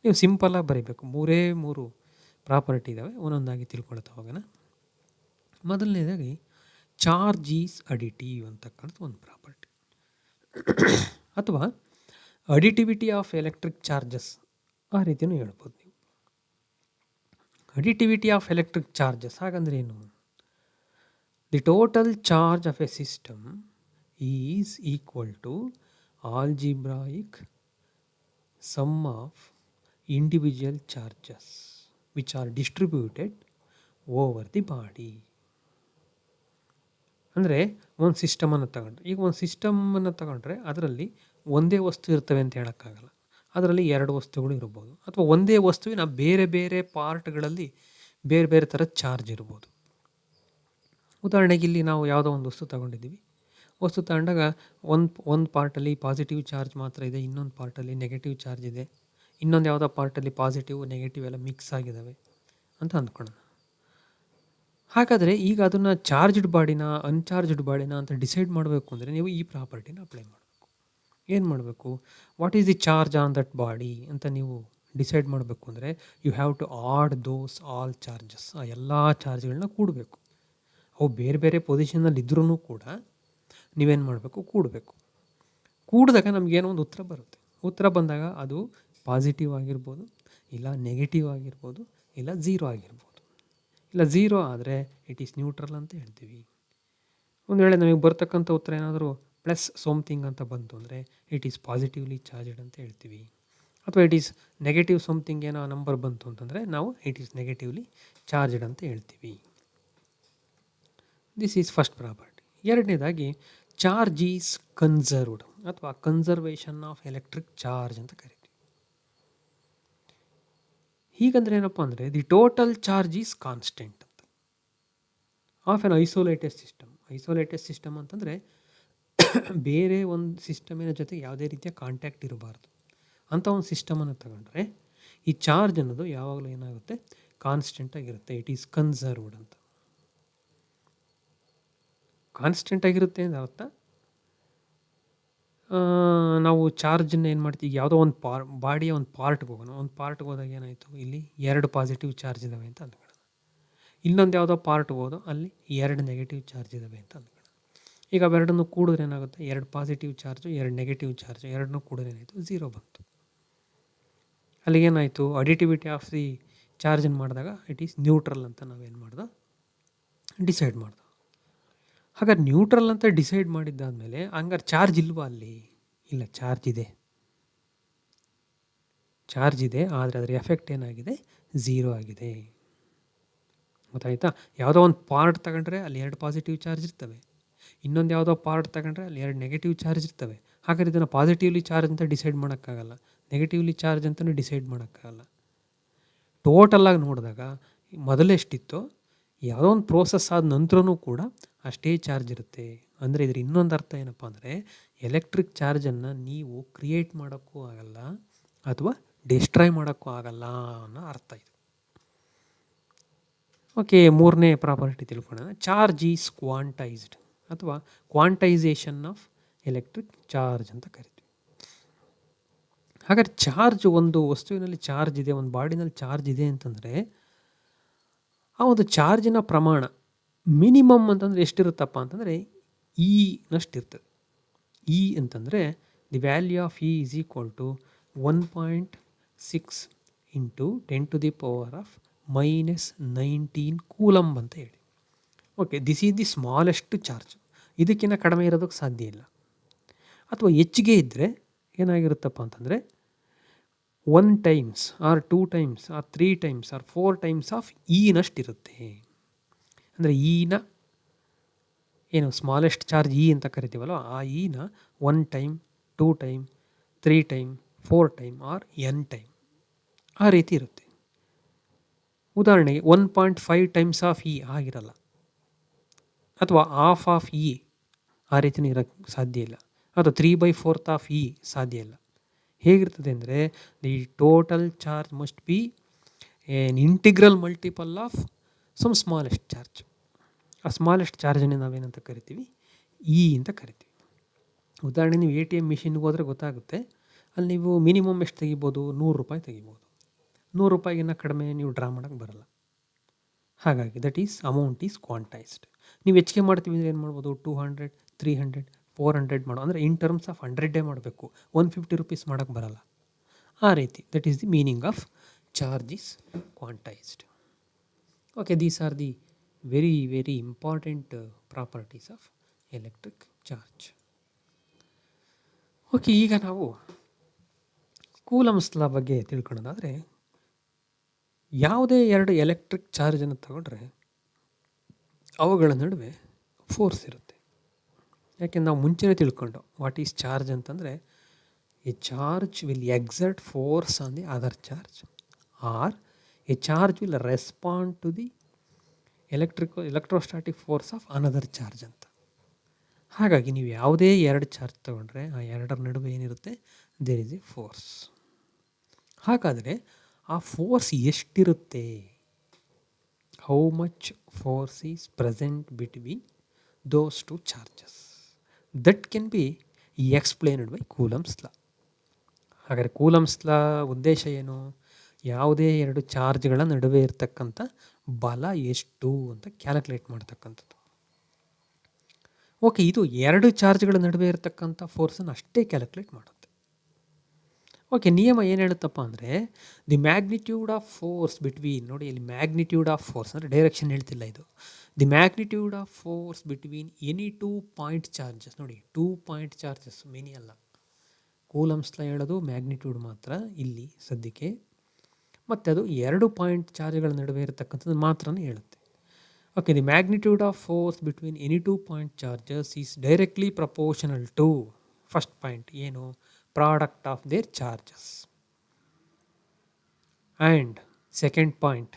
ನೀವು ಸಿಂಪಲ್ಲಾಗಿ ಬರೀಬೇಕು. ಮೂರು ಪ್ರಾಪರ್ಟಿ ಇದ್ದಾವೆ, ಒಂದೊಂದಾಗಿ ತಿಳ್ಕೊಳ್ತಾ ಹೋಗೋಣ. ಮೊದಲನೇದಾಗಿ ಚಾರ್ಜ್ ಈಸ್ ಅಡಿಟಿವ್ ಅಂತಕ್ಕಂಥ ಒಂದು ಪ್ರಾಪರ್ಟಿ, ಅಥವಾ ಅಡಿಟಿವಿಟಿ ಆಫ್ ಎಲೆಕ್ಟ್ರಿಕ್ ಚಾರ್ಜಸ್ ಆ ರೀತಿಯೂ ಹೇಳ್ಬೋದು ನೀವು. ಅಡಿಟಿವಿಟಿ ಆಫ್ ಎಲೆಕ್ಟ್ರಿಕ್ ಚಾರ್ಜಸ್ ಹಾಗಂದ್ರೆ ಏನು? The total charge of a system is equal to algebraic sum of individual charges which are distributed over the body. ಅಂದರೆ ಒಂದು ಸಿಸ್ಟಮನ್ನು ತಗೊಂಡ್ರೆ, ಈಗ ಒಂದು ಸಿಸ್ಟಮನ್ನು ತಗೊಂಡ್ರೆ ಅದರಲ್ಲಿ ಒಂದೇ ವಸ್ತು ಇರ್ತವೆ ಅಂತ ಹೇಳೋಕ್ಕಾಗಲ್ಲ. ಅದರಲ್ಲಿ ಎರಡು ವಸ್ತುಗಳು ಇರ್ಬೋದು, ಅಥವಾ ಒಂದೇ ವಸ್ತುವಿನ ಬೇರೆ ಬೇರೆ ಪಾರ್ಟ್ಗಳಲ್ಲಿ ಬೇರೆ ಬೇರೆ ಥರದ ಚಾರ್ಜ್ ಇರ್ಬೋದು. ಉದಾಹರಣೆಗೆ ಇಲ್ಲಿ ನಾವು ಯಾವುದೋ ಒಂದು ವಸ್ತು ತಗೊಂಡಿದ್ದೀವಿ. ವಸ್ತು ತಗೊಂಡಾಗ ಒಂದು ಪಾರ್ಟಲ್ಲಿ ಪಾಸಿಟಿವ್ ಚಾರ್ಜ್ ಮಾತ್ರ ಇದೆ, ಇನ್ನೊಂದು ಪಾರ್ಟಲ್ಲಿ ನೆಗೆಟಿವ್ ಚಾರ್ಜ್ ಇದೆ, ಇನ್ನೊಂದು ಯಾವುದೋ ಪಾರ್ಟಲ್ಲಿ ಪಾಸಿಟಿವ್ ನೆಗೆಟಿವ್ ಎಲ್ಲ ಮಿಕ್ಸ್ ಆಗಿದ್ದಾವೆ ಅಂತ ಅಂದ್ಕೊಳ್ಳೋಣ. ಹಾಗಾದರೆ ಈಗ ಅದನ್ನು ಚಾರ್ಜ್ಡ್ ಬಾಡಿನ ಅನ್ಚಾರ್ಜ್ಡ್ ಬಾಡಿನ ಅಂತ ಡಿಸೈಡ್ ಮಾಡಬೇಕು ಅಂದರೆ ನೀವು ಈ ಪ್ರಾಪರ್ಟಿನ ಅಪ್ಲೈ ಮಾಡಬೇಕು. ಏನು ಮಾಡಬೇಕು? What is the charge on that body ಅಂತ ನೀವು ಡಿಸೈಡ್ ಮಾಡಬೇಕು ಅಂದರೆ you have to add those all charges. ಆ ಎಲ್ಲ ಚಾರ್ಜ್ಗಳನ್ನ ಕೂಡಬೇಕು. ಅವು ಬೇರೆ ಬೇರೆ ಪೊಸಿಷನಲ್ಲಿ ಇದ್ರೂ ಕೂಡ ನೀವೇನು ಮಾಡಬೇಕು? ಕೂಡಬೇಕು. ಕೂಡಿದಾಗ ನಮಗೇನೋ ಒಂದು ಉತ್ತರ ಬರುತ್ತೆ. ಉತ್ತರ ಬಂದಾಗ ಅದು ಪಾಸಿಟಿವ್ ಆಗಿರ್ಬೋದು, ಇಲ್ಲ ನೆಗೆಟಿವ್ ಆಗಿರ್ಬೋದು, ಇಲ್ಲ ಝೀರೋ ಆಗಿರ್ಬೋದು. ಇಲ್ಲ ಝೀರೋ ಆದರೆ ಇಟ್ ಈಸ್ ನ್ಯೂಟ್ರಲ್ ಅಂತ ಹೇಳ್ತೀವಿ. ಒಂದು ವೇಳೆ ನಮಗೆ ಬರ್ತಕ್ಕಂಥ ಉತ್ತರ ಏನಾದರೂ ಪ್ಲಸ್ ಸಮ್ಥಿಂಗ್ ಅಂತ ಬಂತು ಅಂದರೆ ಇಟ್ ಈಸ್ ಪಾಸಿಟಿವ್ಲಿ ಚಾರ್ಜ್ಡ್ ಅಂತ ಹೇಳ್ತೀವಿ. ಅಥವಾ ಇಟ್ ಈಸ್ ನೆಗೆಟಿವ್ ಸಮ್ಥಿಂಗ್ ಏನೋ ನಂಬರ್ ಬಂತು ಅಂತಂದರೆ ನಾವು ಇಟ್ ಈಸ್ ನೆಗೆಟಿವ್ಲಿ ಚಾರ್ಜ್ಡ್ ಅಂತ ಹೇಳ್ತೀವಿ. This is first property. ಎರಡನೇದಾಗಿ ಚಾರ್ಜ್ ಈಸ್ ಕನ್ಸರ್ವ್ಡ್ ಅಥವಾ ಕನ್ಸರ್ವೇಷನ್ ಆಫ್ ಎಲೆಕ್ಟ್ರಿಕ್ ಚಾರ್ಜ್ ಅಂತ ಕರಿತೀವಿ. ಹೀಗಂದ್ರೆ ಏನಪ್ಪ ಅಂದರೆ the total charge is constant ಅಂತ of an isolated system. Isolated system ಅಂತಂದರೆ ಬೇರೆ ಒಂದು ಸಿಸ್ಟಮಿನ ಜೊತೆ ಯಾವುದೇ ರೀತಿಯ ಕಾಂಟ್ಯಾಕ್ಟ್ ಇರಬಾರ್ದು ಅಂಥ ಒಂದು ಸಿಸ್ಟಮನ್ನು ತಗೊಂಡ್ರೆ ಈ ಚಾರ್ಜ್ ಅನ್ನೋದು ಯಾವಾಗಲೂ ಏನಾಗುತ್ತೆ? ಕಾನ್ಸ್ಟೆಂಟ್ ಆಗಿರುತ್ತೆ. ಇಟ್ ಈಸ್ ಕನ್ಸರ್ವ್ಡ್ ಅಂತ. ಕಾನ್ಸ್ಟೆಂಟ್ ಆಗಿರುತ್ತೆ ಅಂದರೆ ಅರ್ಥ ನಾವು ಚಾರ್ಜನ್ನು ಏನು ಮಾಡ್ತೀವಿ? ಯಾವುದೋ ಒಂದು ಬಾಡಿಯ ಒಂದು ಪಾರ್ಟ್ಗೆ ಹೋಗೋಣ. ಒಂದು ಪಾರ್ಟ್ಗೆ ಹೋದಾಗ ಏನಾಯಿತು? ಇಲ್ಲಿ 2 ಪಾಸಿಟಿವ್ ಚಾರ್ಜ್ ಇದ್ದಾವೆ ಅಂತ ಅಂದ್ಕೊಳ್ಳೋಣ. ಇನ್ನೊಂದು ಯಾವುದೋ ಪಾರ್ಟ್ಗೆ ಹೋದೋ ಅಲ್ಲಿ 2 ನೆಗೆಟಿವ್ ಚಾರ್ಜ್ ಇದ್ದಾವೆ ಅಂತ ಅಂದ್ಕೊಳ್ಳೋಣ. ಈಗ ಅವೆರಡನ್ನು ಕೂಡಿದ್ರೆ ಏನಾಗುತ್ತೆ? 2 ಪಾಸಿಟಿವ್ ಚಾರ್ಜು 2 ನೆಗೆಟಿವ್ ಚಾರ್ಜು ಎರಡನ್ನೂ ಕೂಡಿದ್ರೆ ಏನಾಯಿತು? 0 ಬಂತು. ಅಲ್ಲಿಗೇನಾಯಿತು? ಅಡಿಟಿವಿಟಿ ಆಫ್ ದಿ ಚಾರ್ಜನ್ನು ಮಾಡಿದಾಗ ಇಟ್ ಈಸ್ ನ್ಯೂಟ್ರಲ್ ಅಂತ ನಾವೇನು ಮಾಡ್ದೋ? ಡಿಸೈಡ್ ಮಾಡ್ದೋ. ಹಾಗಾದ್ರೆ ನ್ಯೂಟ್ರಲ್ ಅಂತ ಡಿಸೈಡ್ ಮಾಡಿದ್ದಾದಮೇಲೆ ಹಂಗಾರೆ ಚಾರ್ಜ್ ಇಲ್ವಾ ಅಲ್ಲಿ? ಇಲ್ಲ, ಚಾರ್ಜ್ ಇದೆ. ಚಾರ್ಜ್ ಇದೆ, ಆದರೆ ಅದರ ಎಫೆಕ್ಟ್ ಏನಾಗಿದೆ? 0 ಆಗಿದೆ. ಗೊತ್ತಾಯ್ತಾ? ಯಾವುದೋ ಒಂದು ಪಾರ್ಟ್ ತಗೊಂಡ್ರೆ ಅಲ್ಲಿ 2 ಪಾಸಿಟಿವ್ ಚಾರ್ಜ್ ಇರ್ತವೆ, ಇನ್ನೊಂದು ಯಾವುದೋ ಪಾರ್ಟ್ ತಗೊಂಡ್ರೆ ಅಲ್ಲಿ 2 ನೆಗೆಟಿವ್ ಚಾರ್ಜ್ ಇರ್ತವೆ. ಹಾಗಾದ್ರೆ ಇದನ್ನು ಪಾಸಿಟಿವ್ಲಿ ಚಾರ್ಜ್ ಅಂತ ಡಿಸೈಡ್ ಮಾಡೋಕ್ಕಾಗಲ್ಲ, ನೆಗೆಟಿವ್ಲಿ ಚಾರ್ಜ್ ಅಂತಲೂ ಡಿಸೈಡ್ ಮಾಡೋಕ್ಕಾಗಲ್ಲ. ಟೋಟಲಾಗಿ ನೋಡಿದಾಗ ಮೊದಲೆಷ್ಟಿತ್ತೋ ಯಾವುದೋ ಒಂದು ಪ್ರೋಸೆಸ್ ಆದ ನಂತರನೂ ಕೂಡ ಅಷ್ಟೇ ಚಾರ್ಜ್ ಇರುತ್ತೆ. ಅಂದರೆ ಇದ್ರ ಇನ್ನೊಂದು ಅರ್ಥ ಏನಪ್ಪ ಅಂದರೆ ಎಲೆಕ್ಟ್ರಿಕ್ ಚಾರ್ಜನ್ನು ನೀವು ಕ್ರಿಯೇಟ್ ಮಾಡೋಕ್ಕೂ ಆಗಲ್ಲ ಅಥವಾ ಡಿಸ್ಟ್ರಾಯ್ ಮಾಡೋಕ್ಕೂ ಆಗಲ್ಲ ಅನ್ನೋ ಅರ್ಥ ಇದು. ಓಕೆ, ಮೂರನೇ ಪ್ರಾಪರ್ಟಿ ತಿಳ್ಕೊಳ್ಳೋಣ. ಚಾರ್ಜ್ ಈಸ್ ಕ್ವಾಂಟೈಸ್ಡ್ ಅಥವಾ ಕ್ವಾಂಟೈಸೇಷನ್ ಆಫ್ ಎಲೆಕ್ಟ್ರಿಕ್ ಚಾರ್ಜ್ ಅಂತ ಕರಿತೀವಿ. ಹಾಗಾದ್ರೆ ಚಾರ್ಜ್, ಒಂದು ವಸ್ತುವಿನಲ್ಲಿ ಚಾರ್ಜ್ ಇದೆ, ಒಂದು ಬಾಡಿನಲ್ಲಿ ಚಾರ್ಜ್ ಇದೆ ಅಂತಂದರೆ ಆ ಒಂದು ಚಾರ್ಜಿನ ಪ್ರಮಾಣ ಮಿನಿಮಮ್ ಅಂತಂದರೆ ಎಷ್ಟಿರುತ್ತಪ್ಪ ಅಂತಂದರೆ ನಷ್ಟಿರ್ತದೆ. ಅಂತಂದರೆ the value of is equal to 1.6 × 10⁻⁻⁹ coulomb ಅಂತ ಹೇಳಿ. Okay, this is the smallest charge. ಇದಕ್ಕಿಂತ ಕಡಿಮೆ ಇರೋದಕ್ಕೆ ಸಾಧ್ಯ ಇಲ್ಲ. ಅಥವಾ ಹೆಚ್ಚಿಗೆ ಇದ್ದರೆ ಏನಾಗಿರುತ್ತಪ್ಪ ಅಂತಂದರೆ 1 times or 2 times or 3 times or 4 times of ನಷ್ಟಿರುತ್ತೆ. ಅಂದರೆ ನ ಏನು ಸ್ಮಾಲೆಸ್ಟ್ ಚಾರ್ಜ್ ಅಂತ ಕರಿತೀವಲ್ಲ, ಆ 1 time, 2 time, 3 time, 4 time or n time ಆ ರೀತಿ ಇರುತ್ತೆ. ಉದಾಹರಣೆಗೆ 1.5 ಟೈಮ್ಸ್ ಆಫ್ ಆಗಿರಲ್ಲ, ಅಥವಾ ಹಾಫ್ ಆಫ್ ಆ ರೀತಿಯೂ ಇರೋಕ್ಕೆ ಸಾಧ್ಯ ಇಲ್ಲ, ಅಥವಾ 3/4 ಆಫ್ ಸಾಧ್ಯ ಇಲ್ಲ. ಹೇಗಿರ್ತದೆ ಅಂದರೆ the total charge must be an integral multiple of some smallest charge. ಆ ಸ್ಮಾಲೆಸ್ಟ್ ಚಾರ್ಜನ್ನೇ ನಾವೇನಂತ ಕರಿತೀವಿ, ಅಂತ ಕರಿತೀವಿ. ಉದಾಹರಣೆ ನೀವು ATM ಮಿಷಿನ್ಗೆ ಹೋದರೆ ಗೊತ್ತಾಗುತ್ತೆ, ಅಲ್ಲಿ ನೀವು ಮಿನಿಮಮ್ ಎಷ್ಟು ತೆಗಿಬೋದು, ₹100 ತೆಗಿಬೋದು. ₹100 ಕಡಿಮೆ ನೀವು ಡ್ರಾ ಮಾಡೋಕ್ಕೆ ಬರಲ್ಲ. ಹಾಗಾಗಿ ದಟ್ ಈಸ್ ಅಮೌಂಟ್ ಈಸ್ ಕ್ವಾಂಟೈಸ್ಡ್. ನೀವು ಹೆಚ್ಚಿಗೆ ಮಾಡ್ತೀವಿ ಅಂದರೆ ಏನು ಮಾಡ್ಬೋದು, 200, 300, 400 ಮಾಡೋ, ಅಂದರೆ ಇನ್ ಟರ್ಮ್ಸ್ ಆಫ್ 100 ಮಾಡಬೇಕು, ₹150 ಮಾಡೋಕ್ಕೆ ಬರಲ್ಲ. ಆ ರೀತಿ that is the meaning of charge is quantized. Okay, these are the very very important properties of electric charge. Okay, ಈಗ ನಾವು ಕೂಲಂಬ್ಸ್ ಲಾ ಬಗ್ಗೆ ತಿಳ್ಕೊಳ್ಳೋದಾದರೆ, ಯಾವುದೇ 2 ಎಲೆಕ್ಟ್ರಿಕ್ ಚಾರ್ಜನ್ನು ತಗೊಂಡ್ರೆ ಅವುಗಳ ನಡುವೆ ಫೋರ್ಸ್ ಇರುತ್ತೆ. ಯಾಕೆಂದ್ರೆ ನಾವು ಮುಂಚೆನೇ ತಿಳ್ಕೊಂಡು ವಾಟ್ ಈಸ್ ಚಾರ್ಜ್ ಅಂತಂದರೆ, a charge will exert force on the other charge or a charge will respond to the electrostatic force of another charge ಅಂತ. ಹಾಗಾಗಿ ನೀವು ಯಾವುದೇ 2 ಚಾರ್ಜ್ ತಗೊಂಡ್ರೆ ಆ 2ರ ನಡುವೆ ಏನಿರುತ್ತೆ, ದೇರ್ ಇಸ್ ಎ ಫೋರ್ಸ್. ಹಾಗಾದರೆ ಆ ಫೋರ್ಸ್ ಎಷ್ಟಿರುತ್ತೆ, how much force is present between those 2 charges, that can be explained by Coulomb's law. ಹಾಗಾದರೆ ಕೂಲಂಬ್ಸ್ ಲಾ ಉದ್ದೇಶ ಏನು, ಯಾವುದೇ 2 ಚಾರ್ಜ್ಗಳ ನಡುವೆ ಇರತಕ್ಕಂಥ ಬಲ ಎಷ್ಟು ಅಂತ ಕ್ಯಾಲ್ಕುಲೇಟ್ ಮಾಡ್ತಕ್ಕಂಥದ್ದು. ಓಕೆ, ಇದು 2 ಚಾರ್ಜ್ಗಳ ನಡುವೆ ಇರತಕ್ಕಂಥ ಫೋರ್ಸನ್ನು ಅಷ್ಟೇ ಕ್ಯಾಲ್ಕುಲೇಟ್ ಮಾಡುತ್ತೆ. ಓಕೆ, ನಿಯಮ ಏನು ಹೇಳುತ್ತಪ್ಪ ಅಂದರೆ, the magnitude of force between, ನೋಡಿ ಇಲ್ಲಿ ಮ್ಯಾಗ್ನಿಟ್ಯೂಡ್ ಆಫ್ ಫೋರ್ಸ್ ಅಂದರೆ ಡೈರೆಕ್ಷನ್ ಹೇಳ್ತಿಲ್ಲ ಇದು, the magnitude of force between any 2 point charges. ನೋಡಿ 2 ಪಾಯಿಂಟ್ ಚಾರ್ಜಸ್, ಮೆನಿ ಅಲ್ಲ. ಕೂಲಂಬ್ಸ್ ಲಾ ಹೇಳೋದು ಮ್ಯಾಗ್ನಿಟ್ಯೂಡ್ ಮಾತ್ರ ಇಲ್ಲಿ ಸದ್ಯಕ್ಕೆ, ಮತ್ತು ಅದು 2 ಪಾಯಿಂಟ್ ಚಾರ್ಜ್ಗಳ ನಡುವೆ ಇರತಕ್ಕಂಥದ್ದು ಮಾತ್ರನೇ ಹೇಳುತ್ತೆ. Okay, the magnitude of force between any 2 point charges is directly proportional to, first point ಏನು, product of their charges, and second point,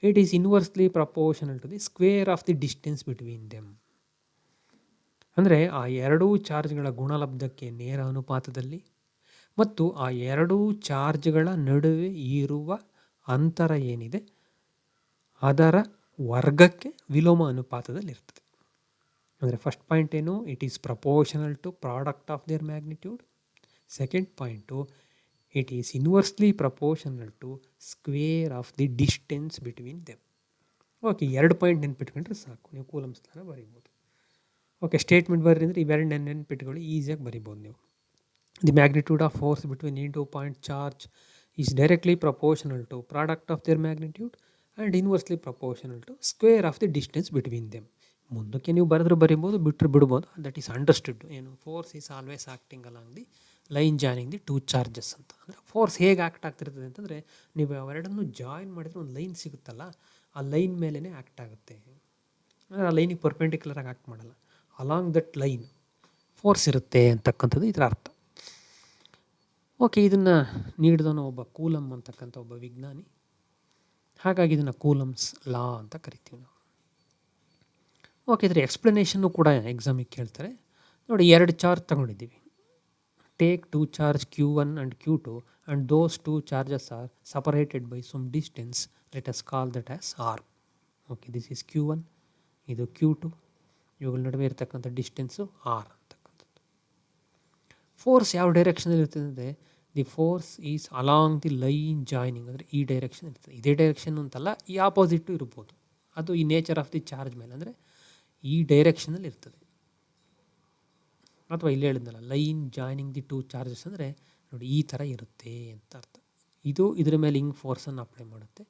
it is inversely proportional to the square of the distance between them. ಅಂದರೆ ಆ 2 ಚಾರ್ಜ್ಗಳ ಗುಣಲಬ್ಧಕ್ಕೆ ನೇರ ಅನುಪಾತದಲ್ಲಿ ಮತ್ತು ಆ 2 ಚಾರ್ಜ್ಗಳ ನಡುವೆ ಇರುವ ಅಂತರ ಏನಿದೆ ಅದರ ವರ್ಗಕ್ಕೆ ವಿಲೋಮ ಅನುಪಾತದಲ್ಲಿರ್ತದೆ. ಅಂದರೆ ಫಸ್ಟ್ ಪಾಯಿಂಟ್ ಏನು, it is proportional to product of their magnitude. Second point, it is inversely proportional to square of the distance between them. Okay, 2 point ನೆನ್ಪಿಟ್ಕೊಂಡ್ರೆ ಸಾಕು, ನೀವು ಕೂಲಂಬ್ಸ್ ಲಾ ಬರೀಬೋದು. ಓಕೆ, ಸ್ಟೇಟ್ಮೆಂಟ್ ಬರ್ರಿ ಅಂದರೆ ಇವೆರಡು ನೆನ್ಪಿಟ್ಕೊಳ್ಳಿ, ಈಸಿಯಾಗಿ ಬರಿಬೋದು ನೀವು. The magnitude of force between any 2 point charge is directly proportional to product of their magnitude and inversely proportional to square of the distance between them. ಮುಂದಕ್ಕೆ ನೀವು ಬರೆದ್ರು ಬರಿಬೋದು, ಬಿಟ್ಟರು ಬಿಡ್ಬೋದು, ದಟ್ ಈಸ್ ಅಂಡರ್ಸ್ಟುಡ್. ಏನು, force is always acting along the line joining the 2 charges ಅಂತ. ಅಂದರೆ ಫೋರ್ಸ್ ಹೇಗೆ ಆ್ಯಕ್ಟ್ ಆಗ್ತಿರ್ತದೆ ಅಂತಂದರೆ, ನೀವು ಅವೆರಡನ್ನು ಜಾಯಿನ್ ಮಾಡಿದರೆ ಒಂದು ಲೈನ್ ಸಿಗುತ್ತಲ್ಲ, ಆ ಲೈನ್ ಮೇಲೇ ಆ್ಯಕ್ಟ್ ಆಗುತ್ತೆ. ಅಂದರೆ ಆ ಲೈನಿಗೆ ಪರ್ಪೆಂಡಿಕ್ಯುಲರಾಗಿ ಆ್ಯಕ್ಟ್ ಮಾಡಲ್ಲ, ಅಲಾಂಗ್ ದಟ್ ಲೈನ್ ಫೋರ್ಸ್ ಇರುತ್ತೆ ಅಂತಕ್ಕಂಥದ್ದು ಇದರ ಅರ್ಥ. ಓಕೆ, ಇದನ್ನು ನೀಡಿದವನು ಒಬ್ಬ ಕೂಲಮ್ ಅಂತಕ್ಕಂಥ ಒಬ್ಬ ವಿಜ್ಞಾನಿ. ಹಾಗಾಗಿ ಇದನ್ನು ಕೂಲಮ್ಸ್ ಲಾ ಅಂತ ಕರಿತೀವಿ ನಾವು. ಓಕೆ, ಇದರ ಎಕ್ಸ್ಪ್ಲನೇಷನ್ನು ಕೂಡ ಎಕ್ಸಾಮಿಗೆ ಕೇಳ್ತಾರೆ. ನೋಡಿ, 2 ಚಾರ್ಜ್ ತಗೊಂಡಿದ್ದೀವಿ. Take 2 charge Q1 and Q2 and those 2 charges are separated by some distance, let us call that as R. Okay, this is Q1, ಇದು Q2, ಇವುಗಳ ನಡುವೆ ಇರತಕ್ಕಂಥ ಡಿಸ್ಟೆನ್ಸು R ಅಂತಕ್ಕಂಥದ್ದು. ಫೋರ್ಸ್ ಯಾವ ಡೈರೆಕ್ಷನಲ್ಲಿ ಇರ್ತದೆ ಅಂದರೆ, the force is along the line joining, ಅಂದರೆ ಈ ಡೈರೆಕ್ಷನ್ ಇರ್ತದೆ. ಇದೇ ಡೈರೆಕ್ಷನ್ ಅಂತಲ್ಲ, ಈ ಆಪೋಸಿಟ್ಟು ಇರ್ಬೋದು. ಅದು ಈ ನೇಚರ್ ಆಫ್ ದಿ ಚಾರ್ಜ್ ಮೇಲೆ, ಅಂದರೆ ಈ ಡೈರೆಕ್ಷನಲ್ಲಿ ಇರ್ತದೆ. ಅಥವಾ ಇಲ್ಲಿ ಹೇಳಿದ್ನಲ್ಲ, ಲೈನ್ ಜಾಯ್ನಿಂಗ್ ದಿ 2 ಚಾರ್ಜಸ್ ಅಂದರೆ ನೋಡಿ ಈ ಥರ ಇರುತ್ತೆ ಅಂತ ಅರ್ಥ. ಇದು ಇದರ ಮೇಲೆ ಹಿಂಗೆ ಫೋರ್ಸನ್ನು ಅಪ್ಲೈ ಮಾಡುತ್ತೆ,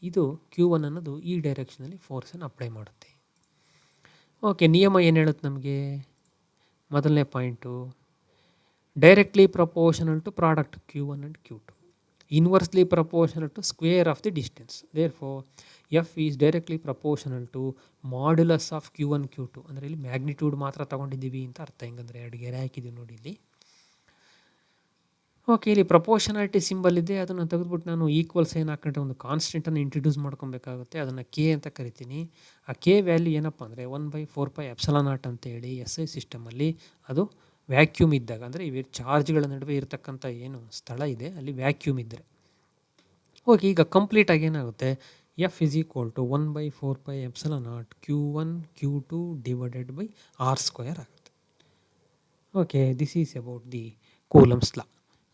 ಇದು Q1 ಅನ್ನೋದು ಈ ಡೈರೆಕ್ಷನಲ್ಲಿ ಫೋರ್ಸನ್ನು ಅಪ್ಲೈ ಮಾಡುತ್ತೆ. ಓಕೆ, ನಿಯಮ ಏನು ಹೇಳುತ್ತೆ ನಮಗೆ? ಮೊದಲನೇ point, directly proportional to product Q1 and Q2, inversely proportional to square of the distance. Therefore F is directly proportional to modulus of Q1 Q2. ಅಂದರೆ ಇಲ್ಲಿ ಮ್ಯಾಗ್ನಿಟ್ಯೂಡ್ ಮಾತ್ರ ತೊಗೊಂಡಿದ್ದೀವಿ ಅಂತ ಅರ್ಥ. ಹೆಂಗಂದರೆ ಎರಡು ಗೆರೆ ಹಾಕಿದ್ದೀವಿ ನೋಡಿ ಇಲ್ಲಿ. ಓಕೆ, ಇಲ್ಲಿ ಪ್ರಪೋರ್ಷನಾಲಿಟಿ ಸಿಂಬಲ್ ಇದೆ, ಅದನ್ನು ತೆಗೆದುಬಿಟ್ಟು ನಾನು ಈಕ್ವಲ್ಸ್ ಏನು ಹಾಕೊಂಡ್ರೆ ಒಂದು ಕಾನ್ಸ್ಟೆಂಟನ್ನು ಇಂಟ್ರಡ್ಯೂಸ್ ಮಾಡ್ಕೊಬೇಕಾಗುತ್ತೆ. ಅದನ್ನು ಕೆ ಅಂತ ಕರಿತೀನಿ. ಆ ಕೆ ವ್ಯಾಲ್ಯೂ ಏನಪ್ಪ ಅಂದರೆ 1/4πε0 ಅಂತೇಳಿ SI ಸಿಸ್ಟಮಲ್ಲಿ ಅದು ವ್ಯಾಕ್ಯೂಮ್ ಇದ್ದಾಗ, ಅಂದರೆ ಇವೆ ಚಾರ್ಜ್ಗಳ ನಡುವೆ ಇರತಕ್ಕಂಥ ಏನು ಸ್ಥಳ ಇದೆ ಅಲ್ಲಿ ವ್ಯಾಕ್ಯೂಮ್ ಇದ್ದರೆ. ಓಕೆ, ಈಗ ಕಂಪ್ಲೀಟಾಗಿ ಏನಾಗುತ್ತೆ, F is equal to 1/4πε0 Q1 Q2 divided by R² ಆಗುತ್ತೆ. Okay, this is about the Coulomb's law.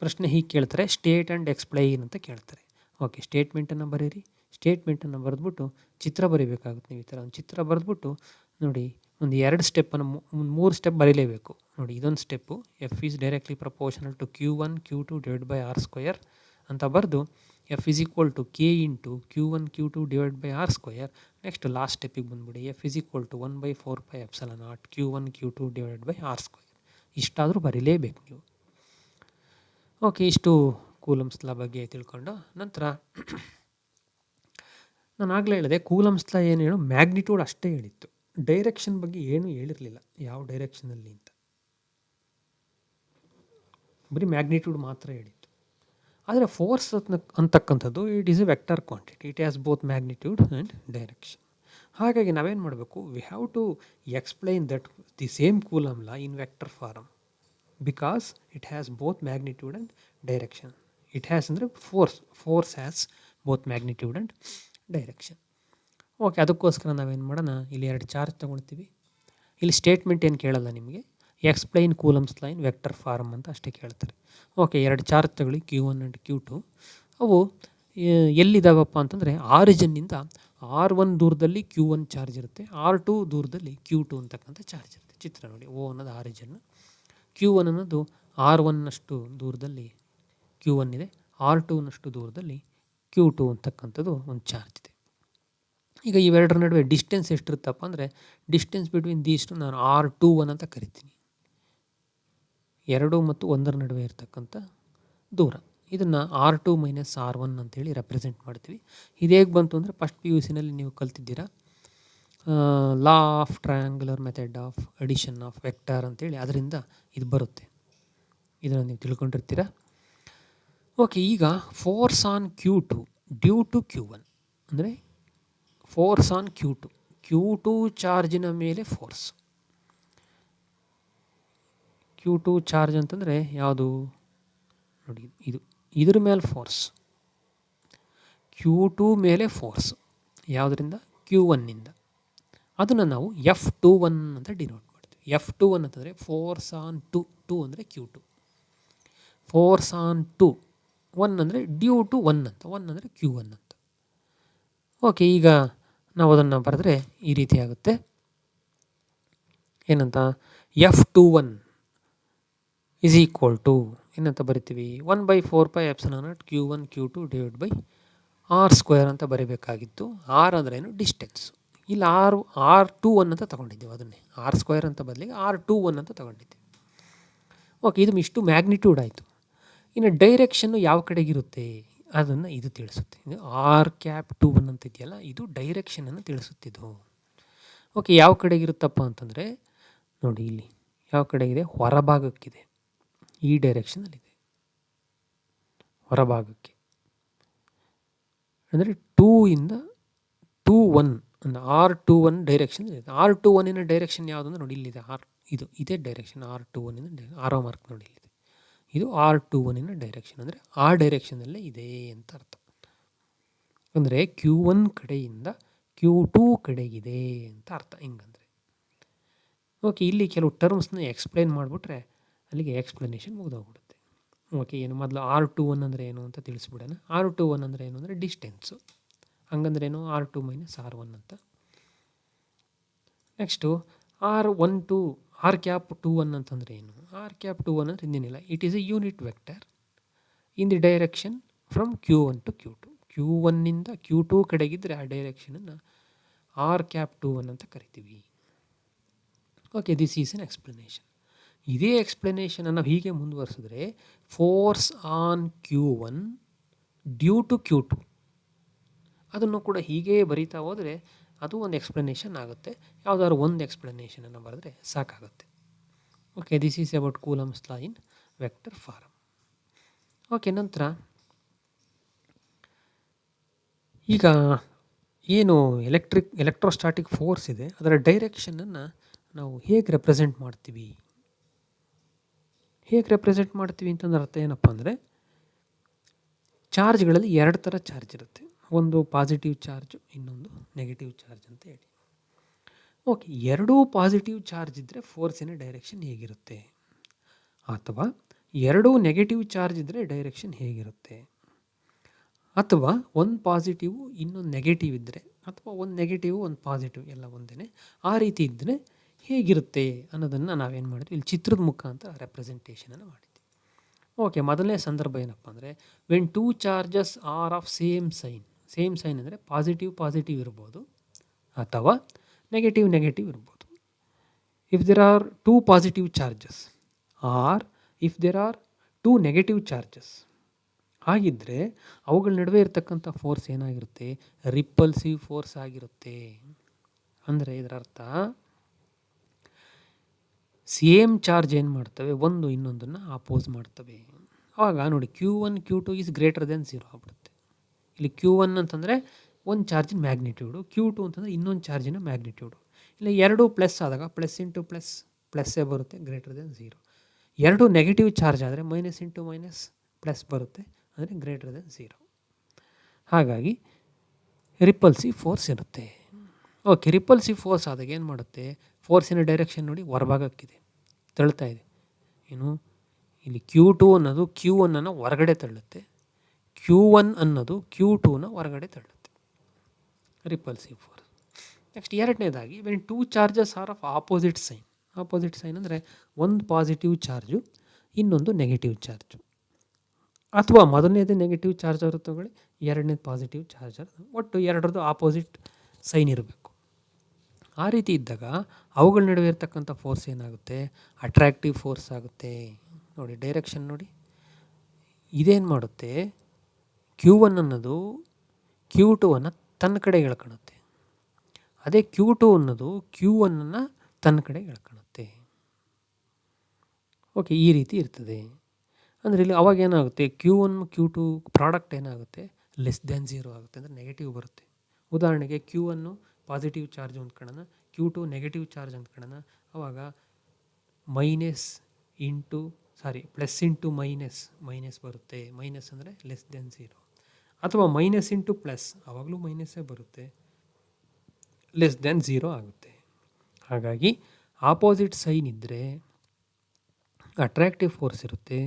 ಪ್ರಶ್ನೆ ಹೀಗೆ ಕೇಳ್ತಾರೆ, ಸ್ಟೇಟ್ ಆ್ಯಂಡ್ ಎಕ್ಸ್ಪ್ಲೈನ್ ಅಂತ ಕೇಳ್ತಾರೆ. ಓಕೆ, ಸ್ಟೇಟ್ಮೆಂಟನ್ನು ಬರೀರಿ. ಸ್ಟೇಟ್ಮೆಂಟನ್ನು ಬರೆದ್ಬಿಟ್ಟು ಚಿತ್ರ ಬರೀಬೇಕಾಗುತ್ತೆ. ನೀವು ಈ ಥರ ಒಂದು ಚಿತ್ರ ಬರೆದ್ಬಿಟ್ಟು ನೋಡಿ, ಒಂದು 2 ಸ್ಟೆಪ್ಪನ್ನು 3 ಸ್ಟೆಪ್ ಬರೀಲೇಬೇಕು. ನೋಡಿ, ಇದೊಂದು step, F is directly proportional to Q1 Q2 divide by R² ಅಂತ ಬರೆದು F is equal to K into Q1 Q2 divide by R². Next last ಸ್ಟೆಪ್ಪಿಗೆ ಬಂದುಬಿಡಿ, F is equal to 1/4πε0 Q1 Q2 divide by R². ಇಷ್ಟಾದರೂ ಬರೀಲೇಬೇಕು ನೀವು. ಓಕೆ, ಇಷ್ಟು ಕೂಲಮ್ಸ್ ಲಾ ಬಗ್ಗೆ ತಿಳ್ಕೊಂಡು ನಂತರ ನಾನು ಆಗಲೇ ಹೇಳಿದೆ, ಕೂಲಮ್ಸ್ ಲಾ ಏನು ಹೇಳೋ ಮ್ಯಾಗ್ನಿಟ್ಯೂಡ್ ಅಷ್ಟೇ ಹೇಳಿತ್ತು, ಡೈರೆಕ್ಷನ್ ಬಗ್ಗೆ ಏನೂ ಹೇಳಿರಲಿಲ್ಲ, ಯಾವ ಡೈರೆಕ್ಷನಲ್ಲಿ ಅಂತ. ಬರೀ ಮ್ಯಾಗ್ನಿಟ್ಯೂಡ್ ಮಾತ್ರ ಹೇಳಿತ್ತು. ಆದರೆ ಫೋರ್ಸ್ ಅಂತಕ್ಕಂಥದ್ದು it is a vector quantity, it has both magnitude and direction. ಹಾಗಾಗಿ ನಾವೇನು ಮಾಡಬೇಕು, we have to explain that the same Coulomb law in vector form, because it has both magnitude and direction. It has ಅಂದರೆ force has both magnitude and direction. Okay, ಅದಕ್ಕೋಸ್ಕರ ನಾವೇನು ಮಾಡೋಣ, ಇಲ್ಲಿ 2 ಚಾರ್ಜ್ ತೊಗೊಳ್ತೀವಿ. ಇಲ್ಲಿ ಸ್ಟೇಟ್ಮೆಂಟ್ ಏನು ಕೇಳಲ್ಲ ನಿಮಗೆ, explain coulombs law in vector farm ಅಂತ ಅಷ್ಟೇ ಕೇಳ್ತಾರೆ. ಓಕೆ, 2 ಚಾರ್ಜ್ ತಗೊಳ್ಳಿ, Q1 ಆ್ಯಂಡ್ Q2. ಅವು ಎಲ್ಲಿದ್ದಾವಪ್ಪ ಅಂತಂದರೆ ಆರಿಜಿನ್ನಿಂದ R1 ದೂರದಲ್ಲಿ Q1 ಚಾರ್ಜ್ ಇರುತ್ತೆ, R2 ದೂರದಲ್ಲಿ Q2 ಅಂತಕ್ಕಂಥ ಚಾರ್ಜ್ ಇರುತ್ತೆ. ಚಿತ್ರ ನೋಡಿ, O ಅನ್ನೋದು ಆರಿಜಿನ್ನು, Q1 ಅನ್ನೋದು R1ನಷ್ಟು ದೂರದಲ್ಲಿ Q1 ಇದೆ, R2ನಷ್ಟು ದೂರದಲ್ಲಿ Q2 ಅಂತಕ್ಕಂಥದ್ದು ಒಂದು ಚಾರ್ಜ್ ಇದೆ. ಈಗ ಇವೆರಡರ ನಡುವೆ ಡಿಸ್ಟೆನ್ಸ್ ಎಷ್ಟಿರುತ್ತಪ್ಪ ಅಂದರೆ, ಡಿಸ್ಟೆನ್ಸ್ ಬಿಟ್ವೀನ್ ದೀಸ್ಟು ನಾನು R21 ಅಂತ ಕರಿತೀನಿ. 2 ಮತ್ತು 1 ನಡುವೆ ಇರತಕ್ಕಂಥ ದೂರ, ಇದನ್ನು R2 ಮೈನಸ್ R1 ಅಂತೇಳಿ ರೆಪ್ರೆಸೆಂಟ್ ಮಾಡ್ತೀವಿ. ಇದು ಹೇಗೆ ಬಂತು ಅಂದರೆ, ಫಸ್ಟ್ PUC ನಲ್ಲಿ ನೀವು ಕಲ್ತಿದ್ದೀರಾ, law of triangular method of addition of vector ಅಂತೇಳಿ, ಅದರಿಂದ ಇದು ಬರುತ್ತೆ. ಇದನ್ನು ನೀವು ತಿಳ್ಕೊಂಡಿರ್ತೀರ. ಓಕೆ, ಈಗ force on Q2 due to Q1 ಅಂದರೆ ಫೋರ್ಸ್ ಆನ್ Q2 ಚಾರ್ಜಿನ ಮೇಲೆ ಫೋರ್ಸ್. Q2 ಚಾರ್ಜ್ ಅಂತಂದರೆ ಯಾವುದು ನೋಡಿ, ಇದ್ರ ಮೇಲೆ ಫೋರ್ಸ್, Q2 ಮೇಲೆ ಫೋರ್ಸ್ ಯಾವುದರಿಂದ, Q1ನಿಂದ. ಅದನ್ನು ನಾವು F21 ಅಂತ ಡಿನೋಟ್ ಮಾಡ್ತೀವಿ. F21 ಅಂತಂದರೆ ಫೋರ್ಸ್ ಆನ್ 2 ಅಂದರೆ Q2, ಫೋರ್ಸ್ ಆನ್ 1 ಅಂದರೆ ಡ್ಯೂ ಟು 1 ಅಂತ, 1 ಅಂದರೆ Q1 ಅಂತ. ಓಕೆ, ಈಗ ನಾವು ಅದನ್ನು ಬರೆದ್ರೆ ಈ ರೀತಿ ಆಗುತ್ತೆ. ಏನಂತ, F21 ಈಸ್ ಈಕ್ವಲ್ ಟು ಏನಂತ ಬರಿತೀವಿ, 1/4πε0 Q1 Q2 divide by R² ಅಂತ ಬರೀಬೇಕಾಗಿತ್ತು. R ಅಂದ್ರೇನು, ಡಿಸ್ಟೆನ್ಸ್. ಇಲ್ಲಿ R21 ಅಂತ ತೊಗೊಂಡಿದ್ದೀವಿ, ಅದನ್ನೇ R² ಅಂತ ಬದಲಿಗೆ R21 ಅಂತ ತೊಗೊಂಡಿದ್ದೀವಿ. ಓಕೆ, ಇದು ಇಷ್ಟು ಮ್ಯಾಗ್ನಿಟ್ಯೂಡ್ ಆಯಿತು. ಇನ್ನು ಡೈರೆಕ್ಷನ್ನು ಯಾವ ಕಡೆಗಿರುತ್ತೆ ಅದನ್ನು ಇದು ತಿಳಿಸುತ್ತೆ. ಇದು R⁻21 ಅಂತ ಇದೆಯಲ್ಲ, ಇದು ಡೈರೆಕ್ಷನನ್ನು ತಿಳಿಸುತ್ತಿದ್ದು. ಓಕೆ, ಯಾವ ಕಡೆಗಿರುತ್ತಪ್ಪ ಅಂತಂದರೆ ನೋಡಿ, ಇಲ್ಲಿ ಯಾವ ಕಡೆಗಿದೆ, ಹೊರಭಾಗಕ್ಕಿದೆ, ಈ ಡೈರೆಕ್ಷನಲ್ಲಿದೆ ಹೊರಭಾಗಕ್ಕೆ. ಅಂದರೆ 2 ಇಂದ 2 1 ಅಂದರೆ R21 ಡೈರೆಕ್ಷನ್ ಇದೆ. R21 ಡೈರೆಕ್ಷನ್ ಯಾವುದು ಅಂದರೆ ನೋಡಿ, ಇಲ್ಲಿದೆ ಇದೇ ಡೈರೆಕ್ಷನ್ R21 ಆರೋ ಮಾರ್ಕ್ ನೋಡಿ ಇಲ್ಲಿದೆ. ಇದು R21 ಡೈರೆಕ್ಷನ್, ಅಂದರೆ ಆ ಡೈರೆಕ್ಷನಲ್ಲೇ ಇದೆ ಅಂತ ಅರ್ಥ. ಅಂದರೆ Q1 ಕಡೆಯಿಂದ Q2 ಕಡೆಗಿದೆ ಅಂತ ಅರ್ಥ ಹಿಂಗಂದರೆ. ಓಕೆ, ಇಲ್ಲಿ ಕೆಲವು ಟರ್ಮ್ಸ್ನ ಎಕ್ಸ್ಪ್ಲೈನ್ ಮಾಡಿಬಿಟ್ರೆ ಅಲ್ಲಿಗೆ ಎಕ್ಸ್ಪ್ಲನೇಷನ್ ಮುಗಿದೋಗ್ಬಿಡುತ್ತೆ. ಓಕೆ, ಏನು ಮೊದಲು R21 ಅಂದರೆ ಏನು ಅಂತ ತಿಳಿಸ್ಬಿಡೋಣ. R21 ಅಂದರೆ ಏನು ಅಂದರೆ ಡಿಸ್ಟೆನ್ಸು, ಹಂಗಂದ್ರೇನು R2 ಮೈನಸ್ R1 ಅಂತ. ನೆಕ್ಸ್ಟು R⁻21 ಅಂತಂದರೆ ಏನು, R⁻21 ಅಂದರೆ ಇನ್ನೇನಿಲ್ಲ, it is a unit vector in the direction from Q1 to Q2. Q1ನಿಂದ Q2 ಕಡೆಗಿದ್ದರೆ ಆ ಡೈರೆಕ್ಷನನ್ನು R⁻21 ಅಂತ ಕರಿತೀವಿ. Okay, this is an explanation. ಇದೇ ಎಕ್ಸ್ಪ್ಲನೇಷನ್ ನಾವು ಹೀಗೆ ಮುಂದುವರಿಸಿದ್ರೆ force on Q1 due to Q2 ಅದನ್ನು ಕೂಡ ಹೀಗೆ ಬರೀತಾ ಹೋದರೆ ಅದು ಒಂದು ಎಕ್ಸ್ಪ್ಲನೇಷನ್ ಆಗುತ್ತೆ. ಯಾವುದಾದ್ರು ಒಂದು ಎಕ್ಸ್ಪ್ಲನೇಷನನ್ನು ಬರೆದ್ರೆ ಸಾಕಾಗುತ್ತೆ. Okay, this is about Coulomb's law in vector form. Okay, ನಂತರ ಈಗ ಏನು ಎಲೆಕ್ಟ್ರೋಸ್ಟಾಟಿಕ್ ಫೋರ್ಸ್ ಇದೆ ಅದರ ಡೈರೆಕ್ಷನನ್ನು ನಾವು ಹೇಗೆ ರೆಪ್ರೆಸೆಂಟ್ ಮಾಡ್ತೀವಿ ಅಂತಂದ್ರೆ ಅರ್ಥ ಏನಪ್ಪ ಅಂದರೆ, ಚಾರ್ಜ್ಗಳಲ್ಲಿ ಎರಡು ಥರ ಚಾರ್ಜ್ ಇರುತ್ತೆ. ಒಂದು ಪಾಸಿಟಿವ್ ಚಾರ್ಜ್, ಇನ್ನೊಂದು ನೆಗೆಟಿವ್ ಚಾರ್ಜ್ ಅಂತ ಹೇಳಿ. ಓಕೆ, ಎರಡೂ ಪಾಸಿಟಿವ್ ಚಾರ್ಜ್ ಇದ್ದರೆ ಫೋರ್ಸಿನ ಡೈರೆಕ್ಷನ್ ಹೇಗಿರುತ್ತೆ, ಅಥವಾ ಎರಡೂ ನೆಗೆಟಿವ್ ಚಾರ್ಜ್ ಇದ್ದರೆ ಡೈರೆಕ್ಷನ್ ಹೇಗಿರುತ್ತೆ, ಅಥವಾ ಒಂದು ಪಾಸಿಟಿವ್ ಇನ್ನೊಂದು ನೆಗೆಟಿವ್ ಇದ್ದರೆ, ಅಥವಾ ಒಂದು ನೆಗೆಟಿವ್ ಒಂದು ಪಾಸಿಟಿವ್ ಎಲ್ಲ ಒಂದೇ, ಆ ರೀತಿ ಇದ್ದರೆ ಹೇಗಿರುತ್ತೆ ಅನ್ನೋದನ್ನು ನಾವೇನು ಮಾಡಿದ್ವಿ, ಇಲ್ಲಿ ಚಿತ್ರದ ಮುಖಾಂತರ ರೆಪ್ರೆಸೆಂಟೇಷನನ್ನು ಮಾಡಿದ್ವಿ. ಓಕೆ, ಮೊದಲನೇ ಸಂದರ್ಭ ಏನಪ್ಪ ಅಂದರೆ, when two charges are of same sign ಅಂದರೆ ಪಾಸಿಟಿವ್ ಇರ್ಬೋದು ಅಥವಾ ನೆಗೆಟಿವ್ ಇರ್ಬೋದು. If there are two positive charges or if there are two negative charges, ಹಾಗಿದ್ದರೆ ಅವುಗಳ ನಡುವೆ ಇರತಕ್ಕಂಥ ಫೋರ್ಸ್ ಏನಾಗಿರುತ್ತೆ, ರಿಪಲ್ಸಿವ್ ಫೋರ್ಸ್ ಆಗಿರುತ್ತೆ. ಅಂದರೆ ಇದರ ಅರ್ಥ, ಸೇಮ್ ಚಾರ್ಜ್ ಏನು ಮಾಡ್ತವೆ, ಒಂದು ಇನ್ನೊಂದನ್ನು ಅಪೋಸ್ ಮಾಡ್ತವೆ. ಆವಾಗ ನೋಡಿ, Q1 Q2 is greater than 0 ಆಗ್ಬಿಡುತ್ತೆ. ಇಲ್ಲಿ Q1 ಅಂತಂದರೆ ಒಂದು ಚಾರ್ಜಿನ ಮ್ಯಾಗ್ನಿಟ್ಯೂಡು, Q2 ಅಂತಂದರೆ ಇನ್ನೊಂದು ಚಾರ್ಜಿನ ಮ್ಯಾಗ್ನಿಟ್ಯೂಡು. ಇಲ್ಲ ಎರಡು ಪ್ಲಸ್ ಆದಾಗ ಪ್ಲಸ್ ಇಂಟು ಪ್ಲಸ್ಸೇ ಬರುತ್ತೆ, ಗ್ರೇಟರ್ ದೆನ್ 0. ಎರಡು ನೆಗೆಟಿವ್ ಚಾರ್ಜ್ ಆದರೆ ಮೈನಸ್ ಇಂಟು ಮೈನಸ್ ಪ್ಲಸ್ ಬರುತ್ತೆ, ಅಂದರೆ ಗ್ರೇಟರ್ ದೆನ್ 0. ಹಾಗಾಗಿ ರಿಪಲ್ಸಿವ್ ಫೋರ್ಸ್ ಇರುತ್ತೆ. ಓಕೆ, ರಿಪಲ್ಸಿವ್ ಫೋರ್ಸ್ ಆದಾಗ ಏನು ಮಾಡುತ್ತೆ, ಫೋರ್ಸಿನ ಡೈರೆಕ್ಷನ್ ನೋಡಿ ಹೊರಭಾಗಕ್ಕಿದೆ, ತಳ್ತಾ ಇದೆ. ಏನು, ಇಲ್ಲಿ Q2 ಅನ್ನೋದು Q1 ಹೊರಗಡೆ ತಳ್ಳುತ್ತೆ, Q1 ಅನ್ನೋದು Q2 ಹೊರಗಡೆ ತಳ್ಳುತ್ತೆ, ರಿಪಲ್ಸಿವ್ ಫೋರ್ಸ್. ನೆಕ್ಸ್ಟ್ ಎರಡನೇದಾಗಿ, when two charges are of opposite sign ಅಂದರೆ ಒಂದು ಪಾಸಿಟಿವ್ ಚಾರ್ಜು ಇನ್ನೊಂದು ನೆಗೆಟಿವ್ ಚಾರ್ಜು, ಅಥವಾ ಮೊದಲನೇದು ನೆಗೆಟಿವ್ ಚಾರ್ಜರ್ ತಗೊಳ್ಳಿ, ಎರಡನೇದು ಪಾಸಿಟಿವ್ ಚಾರ್ಜರ್, ಒಟ್ಟು ಎರಡರದ್ದು ಆಪೋಸಿಟ್ ಸೈನ್ ಇರಬೇಕು. ಆ ರೀತಿ ಇದ್ದಾಗ ಅವುಗಳ ನಡುವೆ ಇರ್ತಕ್ಕಂಥ ಫೋರ್ಸ್ ಏನಾಗುತ್ತೆ, ಅಟ್ರಾಕ್ಟಿವ್ ಫೋರ್ಸ್ ಆಗುತ್ತೆ. ನೋಡಿ, ಡೈರೆಕ್ಷನ್ ನೋಡಿ, ಇದೇನು ಮಾಡುತ್ತೆ, Q1 ಅನ್ನೋದು Q2 ತನ್ನ ಕಡೆ ಎಳ್ಕೊಳುತ್ತೆ, ಅದೇ Q2 ಅನ್ನೋದು Q1 ತನ್ನ ಕಡೆ ಎಳ್ಕೊಳುತ್ತೆ. ಓಕೆ, ಈ ರೀತಿ ಇರ್ತದೆ. ಅಂದರೆ ಇಲ್ಲಿ ಅವಾಗ ಏನಾಗುತ್ತೆ, Q1 Q2 ಪ್ರಾಡಕ್ಟ್ ಏನಾಗುತ್ತೆ, ಲೆಸ್ ದ್ಯಾನ್ 0 ಆಗುತ್ತೆ, ಅಂದರೆ ನೆಗೆಟಿವ್ ಬರುತ್ತೆ. ಉದಾಹರಣೆಗೆ Q1 ಪಾಸಿಟಿವ್ ಚಾರ್ಜ್ ಅಂದ್ಕೊಳ್ಳೋಣ, Q2 ನೆಗೆಟಿವ್ ಚಾರ್ಜ್ ಅಂದ್ಕೊಳ್ಳೋಣ, ಆವಾಗ ಪ್ಲಸ್ ಇಂಟು ಮೈನಸ್ ಬರುತ್ತೆ, ಮೈನಸ್ ಅಂದರೆ ಲೆಸ್ ದೆನ್ 0. ಅಥವಾ ಮೈನಸ್ ಇಂಟು ಪ್ಲಸ್, ಆವಾಗಲೂ ಮೈನಸ್ಸೇ ಬರುತ್ತೆ, ಲೆಸ್ ದೆನ್ 0 ಆಗುತ್ತೆ. ಹಾಗಾಗಿ ಆಪೋಸಿಟ್ ಸೈನ್ ಇದ್ದರೆ ಅಟ್ರಾಕ್ಟಿವ್ ಫೋರ್ಸ್ ಇರುತ್ತೆ,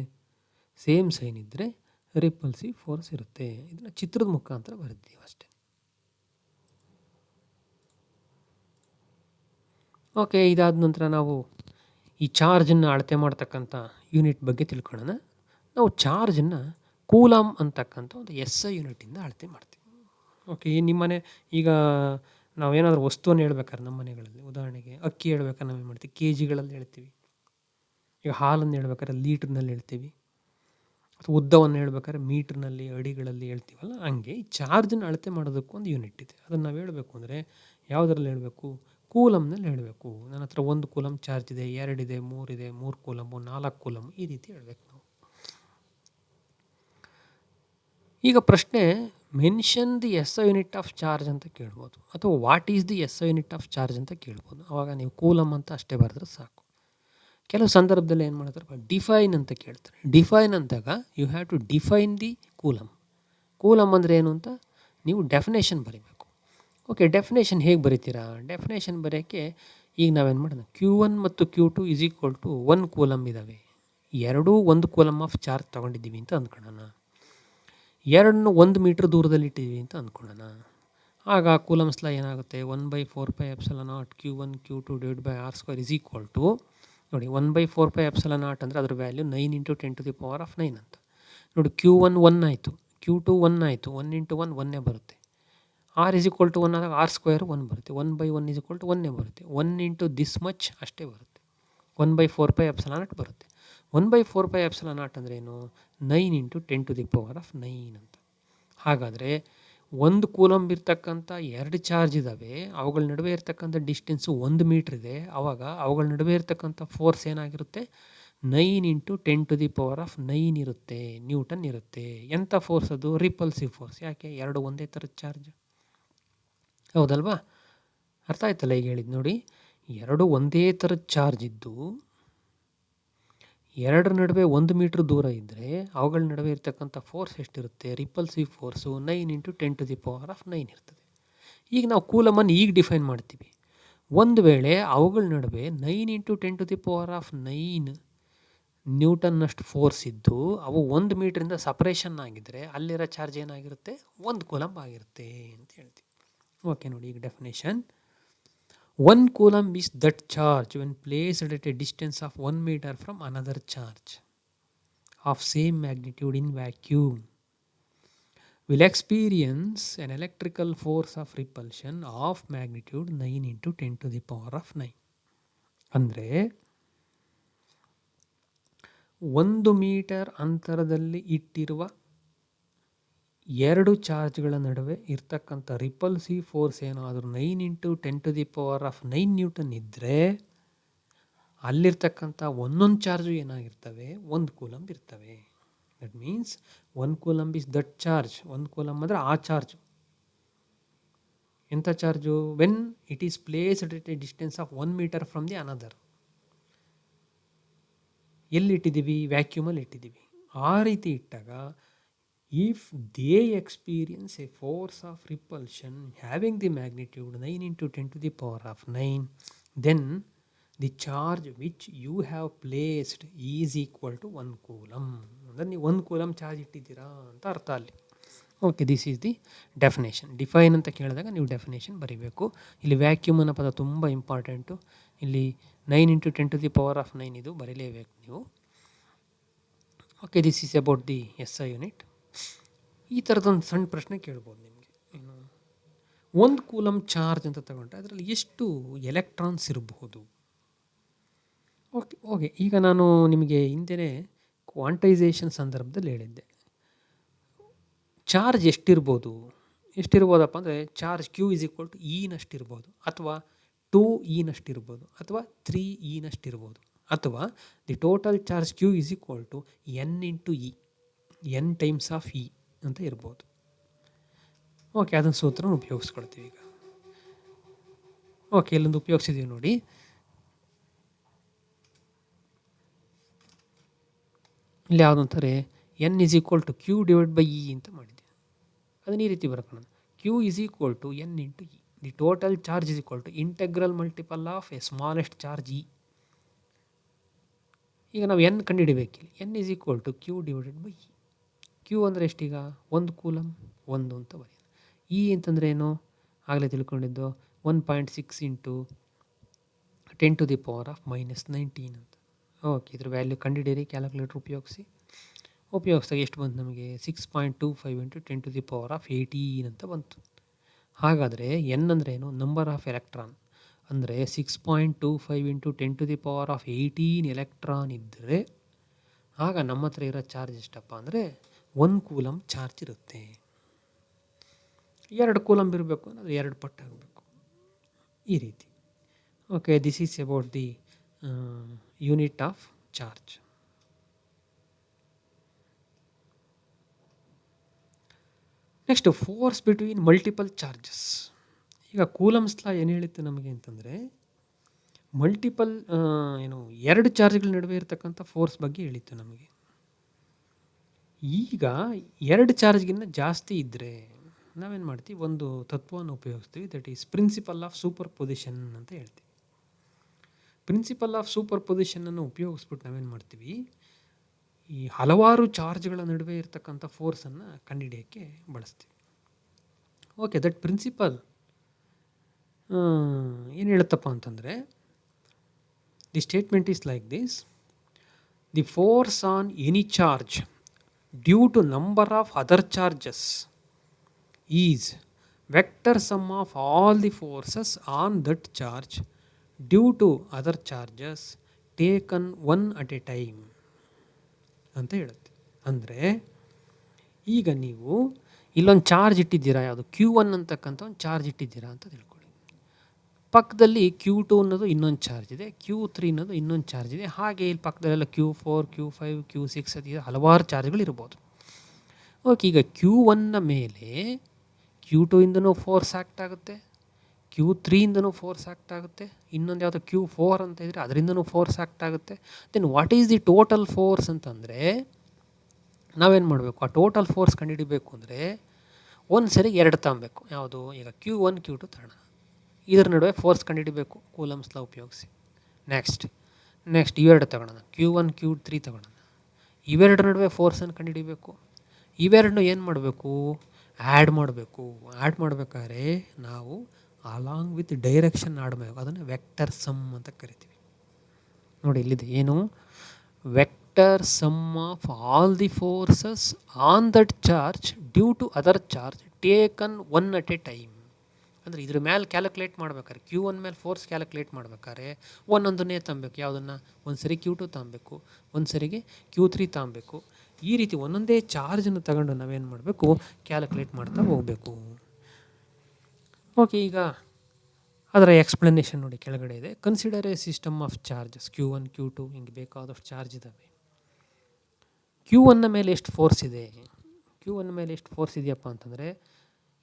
ಸೇಮ್ ಸೈನ್ ಇದ್ದರೆ ರಿಪಲ್ಸಿವ್ ಫೋರ್ಸ್ ಇರುತ್ತೆ. ಇದನ್ನು ಚಿತ್ರದ ಮುಖಾಂತರ ಬರೆದಿದ್ದೀವಿ ಅಷ್ಟೇ. ಓಕೆ, ಇದಾದ ನಂತರ ನಾವು ಈ ಚಾರ್ಜನ್ನು ಅಳತೆ ಮಾಡ್ತಕ್ಕಂಥ ಯೂನಿಟ್ ಬಗ್ಗೆ ತಿಳ್ಕೊಳ್ಳೋಣ. ನಾವು ಚಾರ್ಜನ್ನು ಕೂಲಮ್ ಅಂತಕ್ಕಂಥ ಒಂದು SI ಯೂನಿಟಿಂದ ಅಳತೆ ಮಾಡ್ತೀವಿ. ಓಕೆ, ನಿಮ್ಮನೆ ಈಗ ನಾವೇನಾದರೂ ವಸ್ತುವನ್ನು ಹೇಳ್ಬೇಕಾದ್ರೆ ನಮ್ಮ ಮನೆಗಳಲ್ಲಿ, ಉದಾಹರಣೆಗೆ ಅಕ್ಕಿ ಹೇಳ್ಬೇಕಾದ್ರೆ ನಾವೇನು ಮಾಡ್ತೀವಿ, KGಗಳಲ್ಲಿ ಹೇಳ್ತೀವಿ. ಈಗ ಹಾಲನ್ನು ಹೇಳ್ಬೇಕಾದ್ರೆ ಲೀಟ್ರ್ನಲ್ಲಿ ಹೇಳ್ತೀವಿ, ಅಥವಾ ಉದ್ದವನ್ನು ಹೇಳ್ಬೇಕಾದ್ರೆ ಮೀಟ್ರ್ನಲ್ಲಿ, ಅಡಿಗಳಲ್ಲಿ ಹೇಳ್ತೀವಲ್ಲ. ಹಂಗೆ ಈ ಚಾರ್ಜನ್ನು ಅಳತೆ ಮಾಡೋದಕ್ಕೂ ಒಂದು ಯೂನಿಟ್ ಇದೆ. ಅದನ್ನು ನಾವು ಹೇಳಬೇಕು ಅಂದರೆ ಯಾವುದರಲ್ಲಿ ಹೇಳಬೇಕು, ಕೂಲಮ್ನಲ್ಲಿ ಹೇಳಬೇಕು. ನನ್ನ ಹತ್ರ 1 ಕೂಲಮ್ ಚಾರ್ಜ್ ಇದೆ, 2 ಇದೆ, 3 ಇದೆ, 3 ಕೂಲಮ್ಮು, 4 ಕೂಲಮ್ಮು, ಈ ರೀತಿ ಹೇಳಬೇಕು ನಾವು. ಈಗ ಪ್ರಶ್ನೆ, mention the SI unit of charge ಅಂತ ಕೇಳ್ಬೋದು, ಅಥವಾ what is the SI unit of charge ಅಂತ ಕೇಳ್ಬೋದು. ಆವಾಗ ನೀವು ಕೂಲಮ್ ಅಂತ ಅಷ್ಟೇ ಬರೆದ್ರೆ ಸಾಕು. ಕೆಲವು ಸಂದರ್ಭದಲ್ಲಿ ಏನು ಮಾಡ್ತಾರೆ, ಡಿಫೈನ್ ಅಂತ ಕೇಳ್ತಾರೆ. ಡಿಫೈನ್ ಅಂದಾಗ you have to define the coulomb ಅಂದರೆ ಏನು ಅಂತ ನೀವು ಡೆಫಿನೇಷನ್ ಬರೀಬೇಕು. ಓಕೆ, ಡೆಫಿನೇಷನ್ ಹೇಗೆ ಬರೀತೀರಾ, ಡೆಫಿನೇಷನ್ ಬರೆಯೋಕ್ಕೆ ಈಗ ನಾವೇನು ಮಾಡೋಣ, Q1 ಮತ್ತು Q2 is equal to 1 coulomb ಇದ್ದಾವೆ, ಎರಡೂ 1 ಕೂಲಮ್ ಆಫ್ ಚಾರ್ಜ್ ತೊಗೊಂಡಿದ್ದೀವಿ ಅಂತ ಅಂದ್ಕೊಳ್ಳೋಣ. ಎರಡನ್ನು 1 ಮೀಟ್ರ್ ದೂರದಲ್ಲಿ ಇಟ್ಟಿದ್ದೀವಿ ಅಂತ ಅಂದ್ಕೊಳ್ಳೋಣ. ಆಗ ಕೂಲಮ್ಸ್ ಲಾ ಏನಾಗುತ್ತೆ, 1/4πε0 Q1 Q2 /r² is equal to, ನೋಡಿ 1/4πε0 ಅಂದರೆ ಅದ್ರ ವ್ಯಾಲ್ಯೂ 9 × 10⁹ ಅಂತ. ನೋಡಿ, Q1 1 ಆಯಿತು, Q2 1 ಆಯಿತು, 1 × 1 1 ಬರುತ್ತೆ. ಆರ್ ಇಸ್ ಈಕ್ವಲ್ ಟು 1 ಆದಾಗ ಆರ್ ಸ್ಕ್ವೇರ್ 1 ಬರುತ್ತೆ. 1/1 ಇಸ್ ಈಕ್ವಲ್ ಟು 1 ಬರುತ್ತೆ. 1 ಇಂಟು ದಿಸ್ ಮಚ್ ಅಷ್ಟೇ ಬರುತ್ತೆ. 1/4πε0 ಬರುತ್ತೆ. 1/4πε0 ಅಂದರೆ ಏನು? 9 ಇಂಟು 10⁻⁹ ಅಂತ. ಹಾಗಾದರೆ 1 ಕೂಲಂಬ್ ಇರ್ತಕ್ಕಂಥ 2 ಚಾರ್ಜ್ ಇದ್ದಾವೆ, ಅವುಗಳ ನಡುವೆ ಇರ್ತಕ್ಕಂಥ ಡಿಸ್ಟೆನ್ಸು 1 ಮೀಟ್ರ್ ಇದೆ. ಆವಾಗ ಅವುಗಳ ನಡುವೆ ಇರ್ತಕ್ಕಂಥ ಫೋರ್ಸ್ ಏನಾಗಿರುತ್ತೆ? 9 ಇಂಟು 10⁻⁹ ಇರುತ್ತೆ, ನ್ಯೂಟನ್ ಇರುತ್ತೆ. ಎಂಥ ಫೋರ್ಸ್ ಅದು? Repulsive force. ಯಾಕೆ? ಎರಡು ಒಂದೇ ಥರದ ಚಾರ್ಜ್, ಹೌದಲ್ವಾ? ಅರ್ಥ ಆಯ್ತಲ್ಲ ಈಗ ಹೇಳಿದ್ದು ನೋಡಿ. ಎರಡು ಒಂದೇ ಥರದ ಚಾರ್ಜ್ ಇದ್ದು ಎರಡರ ನಡುವೆ 1 ಮೀಟ್ರ್ ದೂರ ಇದ್ದರೆ ಅವುಗಳ ನಡುವೆ ಇರ್ತಕ್ಕಂಥ ಫೋರ್ಸ್ ಎಷ್ಟಿರುತ್ತೆ? ರಿಪಲ್ಸಿವ್ ಫೋರ್ಸು 9 ಇಂಟು 10⁻⁹ ಇರ್ತದೆ. ಈಗ ನಾವು ಕೂಲಮನ್ನು ಈಗ ಡಿಫೈನ್ ಮಾಡ್ತೀವಿ. ಒಂದು ವೇಳೆ ಅವುಗಳ ನಡುವೆ 9 ಇಂಟು 10⁻⁹ ನ್ಯೂಟನ್ನಷ್ಟು ಫೋರ್ಸ್ ಇದ್ದು ಅವು 1 ಮೀಟ್ರಿಂದ ಸಪ್ರೇಷನ್ ಆಗಿದ್ದರೆ ಅಲ್ಲಿರೋ ಚಾರ್ಜ್ ಏನಾಗಿರುತ್ತೆ? 1 ಕೂಲಂಬ್ ಆಗಿರುತ್ತೆ ಅಂತ ಹೇಳ್ತೀವಿ. ಓಕೆ ನೋಡಿ, ಈಗ definition. 1 coulomb is that charge when placed at a distance of 1 meter from another charge of same magnitude in vacuum will experience an electrical force of repulsion of magnitude 9 into 10⁹. ಅಂದರೆ 1 ಮೀಟರ್ ಅಂತರದಲ್ಲಿ ಇಟ್ಟಿರುವ ಎರಡು ಚಾರ್ಜ್ಗಳ ನಡುವೆ ಇರ್ತಕ್ಕಂಥ ರಿಪಲ್ಸಿವ್ ಫೋರ್ಸ್ ಏನಾದರೂ 9 ಇಂಟು 10⁻⁹ ನ್ಯೂಟನ್ ಇದ್ದರೆ ಅಲ್ಲಿರ್ತಕ್ಕಂಥ ಒಂದೊಂದು ಚಾರ್ಜು ಏನಾಗಿರ್ತವೆ? 1 ಕೂಲಂಬ್ ಇರ್ತವೆ. That means 1 coulomb is that charge. 1 coulomb ಅಂದರೆ ಆ ಚಾರ್ಜು. ಎಂಥ charge? When it is placed at a distance of 1 metre from the another. ಎಲ್ಲಿ ಇಟ್ಟಿದ್ದೀವಿ? ವ್ಯಾಕ್ಯೂಮಲ್ಲಿ ಇಟ್ಟಿದ್ದೀವಿ. ಆ ರೀತಿ ಇಟ್ಟಾಗ if they experience a force of repulsion having the magnitude 9 into 10⁻⁹, then the charge which you have placed is equal to 1 coulomb. ಅಂದರೆ ನೀವು 1 ಕೂಲಂಬ್ ಚಾರ್ಜ್ ಇಟ್ಟಿದ್ದೀರಾ ಅಂತ ಅರ್ಥ ಅಲ್ಲಿ. Okay, this is the definition. Define ಅಂತ ಕೇಳಿದಾಗ ನೀವು ಡೆಫಿನೇಷನ್ ಬರೀಬೇಕು. ಇಲ್ಲಿ ವ್ಯಾಕ್ಯೂಮ್ ಅನ್ನೋ ಪದ ತುಂಬ ಇಂಪಾರ್ಟೆಂಟು. ಇಲ್ಲಿ 9 ಇಂಟು 10⁻⁹ ಇದು ಬರೀಲೇಬೇಕು ನೀವು. Okay, this is about the SI unit. ಈ ಥರದೊಂದು ಸಣ್ಣ ಪ್ರಶ್ನೆ ಕೇಳ್ಬೋದು ನಿಮಗೆ. ಏನು, 1 ಕೂಲಂಬ್ ಚಾರ್ಜ್ ಅಂತ ತಗೊಂಡ್ರೆ ಅದರಲ್ಲಿ ಎಷ್ಟು ಎಲೆಕ್ಟ್ರಾನ್ಸ್ ಇರಬಹುದು? ಓಕೆ, ಈಗ ನಾನು ನಿಮಗೆ ಹಿಂದೆಯೇ ಕ್ವಾಂಟೈಸೇಷನ್ ಸಂದರ್ಭದಲ್ಲಿ ಹೇಳಿದ್ದೆ, ಚಾರ್ಜ್ ಎಷ್ಟಿರ್ಬೋದಪ್ಪ ಅಂದರೆ charge Q is equal to ನಷ್ಟಿರ್ಬೋದು, ಅಥವಾ 2E ನಷ್ಟಿರ್ಬೋದು, ಅಥವಾ 3E ನಷ್ಟಿರ್ಬೋದು, ಅಥವಾ the total charge Q is equal to N into E, N times of E ಅಂತ ಇರ್ಬೋದು. ಓಕೆ, ಅದನ್ನು ಸೂತ್ರನ ಉಪಯೋಗಿಸ್ಕೊಳ್ತೀವಿ ಈಗ. ಓಕೆ, ಇಲ್ಲೊಂದು ಉಪಯೋಗಿಸಿದ್ದೀವಿ ನೋಡಿ. ಇಲ್ಲಿ ಯಾವುದಂತಾರೆ N is equal to Q divide by E ಅಂತ ಮಾಡಿದ್ದೀವಿ. ಅದನ್ನ ಈ ರೀತಿ ಬರ್ಕೊಳ್ಳೋಣ. Q is equal to N into E. The total charge is equal to integral multiple of a smallest charge E. ಈಗ ನಾವು N ಕಂಡುಹಿಡಿಬೇಕಿಲ್ಲ. N is equal to Q divided by E. Q ಅಂದರೆ ಎಷ್ಟೀಗ? 1 ಕೂಲಂಬ್, 1 ಅಂತ ಬರೆಯೋಣ. E ಅಂತಂದರೆ ಏನು? ಆಗಲೇ ತಿಳ್ಕೊಂಡಿದ್ದು 1.6 ಇಂಟು 10⁻⁻⁻19 ಅಂತ. ಓಕೆ, ಇದ್ರ ವ್ಯಾಲ್ಯೂ ಕಂಡುಹಿಡಿಯಿರಿ ಕ್ಯಾಲ್ಕುಲೇಟರ್ ಉಪಯೋಗಿಸಿದಾಗ ಎಷ್ಟು ಬಂತು ನಮಗೆ? 6.25 ಇಂಟು 10⁻18 ಅಂತ ಬಂತು. ಹಾಗಾದರೆ N ಅಂದರೆ ಏನು? Number of electron. ಅಂದರೆ 6.25 ಇಂಟು 10⁻18 ಎಲೆಕ್ಟ್ರಾನ್ ಇದ್ದರೆ ಆಗ ನಮ್ಮ ಹತ್ರ ಇರೋ ಚಾರ್ಜ್ ಎಷ್ಟಪ್ಪ ಅಂದರೆ 1 ಕೂಲಂಬ್ ಚಾರ್ಜ್ ಇರುತ್ತೆ. 2 ಕೂಲಂಬ್ ಇರಬೇಕು ಅಂದರೆ 2 ಪಟ್ಟು ಆಗಬೇಕು, ಈ ರೀತಿ. Okay, this is about the unit of charge. Next, force between multiple charges. ಈಗ ಕೂಲಂಬ್ಸ್ ಲಾ ಏನು ಹೇಳಿತ್ತು ನಮಗೆ ಅಂತಂದರೆ, ಮಲ್ಟಿಪಲ್ ಎರಡು ಚಾರ್ಜ್ಗಳ ನಡುವೆ ಇರತಕ್ಕಂಥ ಫೋರ್ಸ್ ಬಗ್ಗೆ ಹೇಳಿತ್ತು ನಮಗೆ. ಈಗ 2 ಚಾರ್ಜ್ಗಿಂತ ಜಾಸ್ತಿ ಇದ್ದರೆ ನಾವೇನು ಮಾಡ್ತೀವಿ? ಒಂದು ತತ್ವವನ್ನು ಉಪಯೋಗಿಸ್ತೀವಿ. That is principle of superposition ಅಂತ ಹೇಳ್ತೀವಿ. ಪ್ರಿನ್ಸಿಪಲ್ ಆಫ್ ಸೂಪರ್ ಪೊಸಿಷನನ್ನು ಉಪಯೋಗಿಸ್ಬಿಟ್ಟು ನಾವೇನು ಮಾಡ್ತೀವಿ? ಈ ಹಲವಾರು ಚಾರ್ಜ್ಗಳ ನಡುವೆ ಇರತಕ್ಕಂಥ ಫೋರ್ಸನ್ನು ಕಂಡುಹಿಡಿಯೋಕ್ಕೆ ಬಳಸ್ತೀವಿ. ಓಕೆ, ದಟ್ ಪ್ರಿನ್ಸಿಪಲ್ ಏನು ಹೇಳುತ್ತಪ್ಪ ಅಂತಂದರೆ, the statement is like this: the force on any charge due to number of other charges is vector sum of all the forces on that charge due to other charges taken one at a time ಅಂತ ಹೇಳುತ್ತೆ. ಅಂದರೆ ಈಗ ನೀವು ಇಲ್ಲೊಂದು ಚಾರ್ಜ್ ಇಟ್ಟಿದ್ದೀರಾ, ಯಾವುದು Q1 ಅಂತಕ್ಕಂಥ ಒಂದು ಚಾರ್ಜ್ ಇಟ್ಟಿದ್ದೀರಾ ಅಂತ ತಿಳ್ಕೊಳ್ಳಿ. ಪಕ್ಕದಲ್ಲಿ Q2 ಅನ್ನೋದು ಇನ್ನೊಂದು ಚಾರ್ಜ್ ಇದೆ, Q3 ಅನ್ನೋದು ಇನ್ನೊಂದು ಚಾರ್ಜ್ ಇದೆ. ಹಾಗೆ ಇಲ್ಲಿ ಪಕ್ಕದಲ್ಲೆಲ್ಲ Q4, Q5, Q6 ಅದು ಹಲವಾರು ಚಾರ್ಜ್ಗಳು ಇರ್ಬೋದು. ಓಕೆ, ಈಗ Q1ನ ಮೇಲೆ Q2 ಇಂದನೂ ಫೋರ್ಸ್ ಆ್ಯಕ್ಟ್ ಆಗುತ್ತೆ, Q3 ಇಂದನೂ ಫೋರ್ಸ್ ಆ್ಯಕ್ಟ್ ಆಗುತ್ತೆ, ಇನ್ನೊಂದು ಯಾವುದೋ Q4 ಅಂತ ಇದ್ದರೆ ಅದರಿಂದನೂ ಫೋರ್ಸ್ ಆ್ಯಕ್ಟ್ ಆಗುತ್ತೆ. Then what is the total force ಅಂತಂದರೆ ನಾವೇನು ಮಾಡಬೇಕು, ಆ ಟೋಟಲ್ ಫೋರ್ಸ್ ಕಂಡುಹಿಡಿಬೇಕು ಅಂದರೆ ಒಂದು ಸರಿ ಎರಡು ತಗೊಬೇಕು. ಯಾವುದು, ಈಗ Q1 Q2 ತಗೋಣ, ಇದರ ನಡುವೆ ಫೋರ್ಸ್ ಕಂಡುಹಿಡಿಬೇಕು ಕೂಲಮ್ಸ್ ಲಾ ಉಪಯೋಗಿಸಿ. ನೆಕ್ಸ್ಟ್ ಇವೆರಡು ತಗೊಳ್ಳೋಣ, Q1 Q3 ತಗೊಳ್ಳೋಣ. ಇವೆರಡರ ನಡುವೆ ಫೋರ್ಸನ್ನು ಕಂಡುಹಿಡಿಬೇಕು. ಇವೆರಡನ್ನೂ ಏನು ಮಾಡಬೇಕು, ಆ್ಯಡ್ ಮಾಡಬೇಕು. ಆ್ಯಡ್ ಮಾಡಬೇಕಾದ್ರೆ ನಾವು ಅಲಾಂಗ್ ವಿತ್ ಡೈರೆಕ್ಷನ್ ಆಡಬೇಕು. ಅದನ್ನು ವೆಕ್ಟರ್ ಸಮ್ ಅಂತ ಕರಿತೀವಿ. ನೋಡಿ ಇಲ್ಲಿದೆ ಏನು, vector sum of all the forces on that charge due to other charge taken one at a time. ಅಂದರೆ ಇದ್ರ ಮೇಲೆ ಕ್ಯಾಲ್ಕುಲೇಟ್ ಮಾಡ್ಬೇಕಾದ್ರೆ, Q1 ಮೇಲೆ ಫೋರ್ಸ್ ಕ್ಯಾಲ್ಕುಲೇಟ್ ಮಾಡ್ಬೇಕಾದ್ರೆ ಒಂದೊಂದನ್ನೇ ತಗೊಬೇಕು. ಯಾವುದನ್ನು, ಒಂದು ಸರಿ Q2 ತಗೊಬೇಕು, ಒಂದು ಸರಿಗೆ Q3 ತಗೊಬೇಕು. ಈ ರೀತಿ ಒಂದೊಂದೇ ಚಾರ್ಜನ್ನು ತಗೊಂಡು ನಾವೇನು ಮಾಡಬೇಕು, ಕ್ಯಾಲ್ಕುಲೇಟ್ ಮಾಡ್ತಾ ಹೋಗಬೇಕು. ಓಕೆ, ಈಗ ಅದರ ಎಕ್ಸ್ಪ್ಲನೇಷನ್ ನೋಡಿ ಕೆಳಗಡೆ ಇದೆ. Consider A system of charges Q1 Q2 ಹಿಂಗೆ ಬೇಕಾದಷ್ಟು ಚಾರ್ಜ್ ಇದ್ದಾವೆ. Q1ನ ಮೇಲೆ ಎಷ್ಟು ಫೋರ್ಸ್ ಇದೆ, Q1 ಮೇಲೆ ಎಷ್ಟು ಫೋರ್ಸ್ ಇದೆಯಪ್ಪ ಅಂತಂದರೆ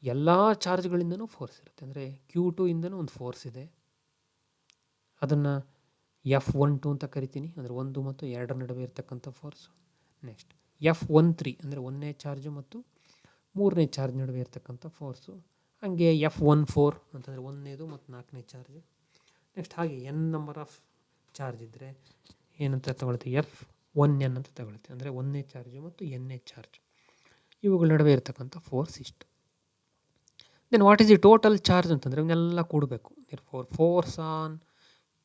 ಎಲ್ಲ ಚಾರ್ಜ್ಗಳಿಂದನೂ ಫೋರ್ಸ್ ಇರುತ್ತೆ. ಅಂದರೆ Q2 ಇಂದನೂ ಒಂದು ಫೋರ್ಸ್ ಇದೆ, ಅದನ್ನು F12 ಅಂತ ಕರಿತೀನಿ. ಅಂದರೆ 1 ಮತ್ತು 2 ನಡುವೆ ಇರ್ತಕ್ಕಂಥ ಫೋರ್ಸು. ನೆಕ್ಸ್ಟ್ F13 ಅಂದರೆ 1ನೇ ಚಾರ್ಜು ಮತ್ತು 3ನೇ ಚಾರ್ಜ್ ನಡುವೆ ಇರ್ತಕ್ಕಂಥ ಫೋರ್ಸು. ಹಾಗೆ F14 ಅಂತಂದರೆ 1ನೇದು ಮತ್ತು 4ನೇ ಚಾರ್ಜು. ನೆಕ್ಸ್ಟ್ ಹಾಗೆ n ನಂಬರ್ ಆಫ್ ಚಾರ್ಜ್ ಇದ್ದರೆ ಏನಂತ ತಗೊಳ್ತೀವಿ, F1n ಅಂತ ತಗೊಳ್ತೀವಿ. ಅಂದರೆ 1ನೇ ಚಾರ್ಜು ಮತ್ತು n-ನೇ ಚಾರ್ಜ್, ಇವುಗಳ ನಡುವೆ ಇರ್ತಕ್ಕಂಥ ಫೋರ್ಸ್ ಇಷ್ಟು. Then what is the total charge ಅಂತಂದರೆ ಇವನ್ನೆಲ್ಲ ಕೂಡಬೇಕು. Force on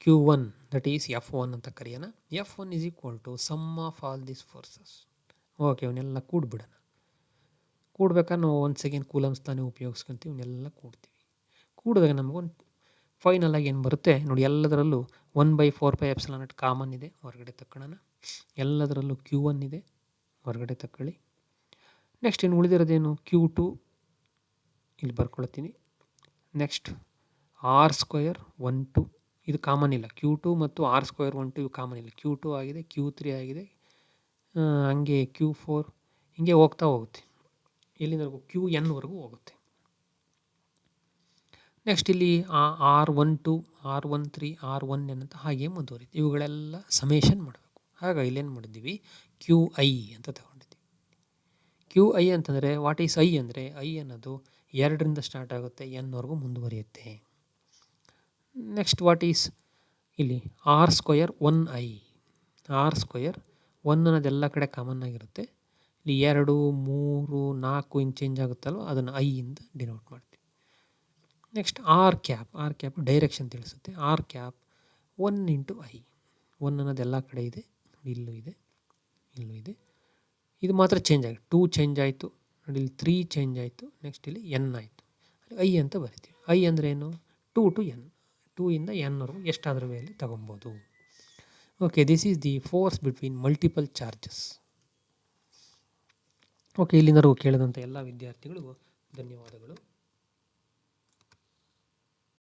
Q1 that is F1 ಅಂತ ಕರೆಯೋಣ. F1 is equal to sum of all these forces. Okay, ಇವನ್ನೆಲ್ಲ ಕೂಡ್ಬಿಡೋಣ. ಕೂಡ್ಬೇಕಾದ್ರೆ ನಾವು ಒಂದು ಸೆಕೆಂಡ್ ಕೂಲಮ್ಸ್ ತಾನೇ ಉಪಯೋಗಿಸ್ಕೊಂತೀವಿ. ಇವನ್ನೆಲ್ಲ ಕೂಡ್ತೀವಿ. ಕೂಡಿದಾಗ ನಮಗೊಂದು ಫೈನಲ್ ಆಗಿ ಏನು ಬರುತ್ತೆ ನೋಡಿ, ಎಲ್ಲದರಲ್ಲೂ 1/4πε ಕಾಮನ್ ಇದೆ, ಹೊರಗಡೆ ತಕ್ಕೊಳ್ಳೋಣ. ಎಲ್ಲದರಲ್ಲೂ Q1 ಇದೆ, ಹೊರಗಡೆ ತಕ್ಕೊಳ್ಳಿ. ನೆಕ್ಸ್ಟ್ ಇನ್ನು ಉಳಿದಿರೋದೇನು, Q2 ಇಲ್ಲಿ ಬರ್ಕೊಳ್ತೀನಿ. ನೆಕ್ಸ್ಟ್ R² 1 2 ಇದು ಕಾಮನ್ ಇಲ್ಲ. Q2 ಮತ್ತು R² 1 2 ಇವು ಕಾಮನ್ ಇಲ್ಲ. Q2 ಆಗಿದೆ, Q3 ಆಗಿದೆ, ಹಂಗೆ Q4 ಹಿಂಗೆ ಹೋಗ್ತಾ ಹೋಗುತ್ತೆ. ಎಲ್ಲಿಂದವರೆಗೂ Qn ವರೆಗೂ ಹೋಗುತ್ತೆ. ನೆಕ್ಸ್ಟ್ ಇಲ್ಲಿ R12 R13 R1n ಅಂತ ಹಾಗೆ ಮುಂದುವರಿತು. ಇವುಗಳೆಲ್ಲ ಸಮೇಷನ್ ಮಾಡಬೇಕು. ಹಾಗಾಗಿ ಇಲ್ಲೇನು ಮಾಡಿದ್ದೀವಿ, QI ಅಂತ ತಗೊಂಡಿದ್ದೀವಿ. QI ಅಂತಂದರೆ ವಾಟ್ ಈಸ್ ಐ ಅಂದರೆ, ಐ ಅನ್ನೋದು 2ರಿಂದ ಸ್ಟಾರ್ಟ್ ಆಗುತ್ತೆ, n-ವರೆಗೂ ಮುಂದುವರಿಯುತ್ತೆ. ನೆಕ್ಸ್ಟ್ ವಾಟ್ ಈಸ್ ಇಲ್ಲಿ R² 1i. R² 1 ಅನ್ನೋದೆಲ್ಲ ಕಡೆ ಕಾಮನ್ ಆಗಿರುತ್ತೆ. ಇಲ್ಲಿ 2 3 4 ಹಿಂಗೆ ಚೇಂಜ್ ಆಗುತ್ತಲ್ವ, ಅದನ್ನು ಐ ಇಂದ ಡಿನೋಟ್ ಮಾಡ್ತೀವಿ. ನೆಕ್ಸ್ಟ್ R ಡೈರೆಕ್ಷನ್ ತಿಳಿಸುತ್ತೆ. R 1 × i. 1 ಅನ್ನೋದು ಎಲ್ಲ ಕಡೆ ಇದೆ, ಇಲ್ಲೂ ಇದೆ, ಇಲ್ಲೂ ಇದೆ. ಇದು ಮಾತ್ರ ಚೇಂಜ್ ಆಗಿದೆ. 2 ಚೇಂಜ್ ಆಯಿತು ನೋಡಿ, ಇಲ್ಲಿ 3 ಚೇಂಜ್ ಆಯಿತು. ನೆಕ್ಸ್ಟ್ ಇಲ್ಲಿ n ಆಯಿತು, ಅಲ್ಲಿ ಐ ಅಂತ ಬರಿತೀವಿ. ಐ ಅಂದರೆ ಏನು, 2 to n, 2 ಇಂದ n-ವರೆಗೂ ಎಷ್ಟಾದರೂ ಮೇಲೆ ತಗೊಬೋದು. Okay, this is the force between multiple charges. Okay, ಇಲ್ಲಿಂದವರೆಗೂ ಕೇಳಿದಂಥ ಎಲ್ಲ ವಿದ್ಯಾರ್ಥಿಗಳಿಗೂ ಧನ್ಯವಾದಗಳು.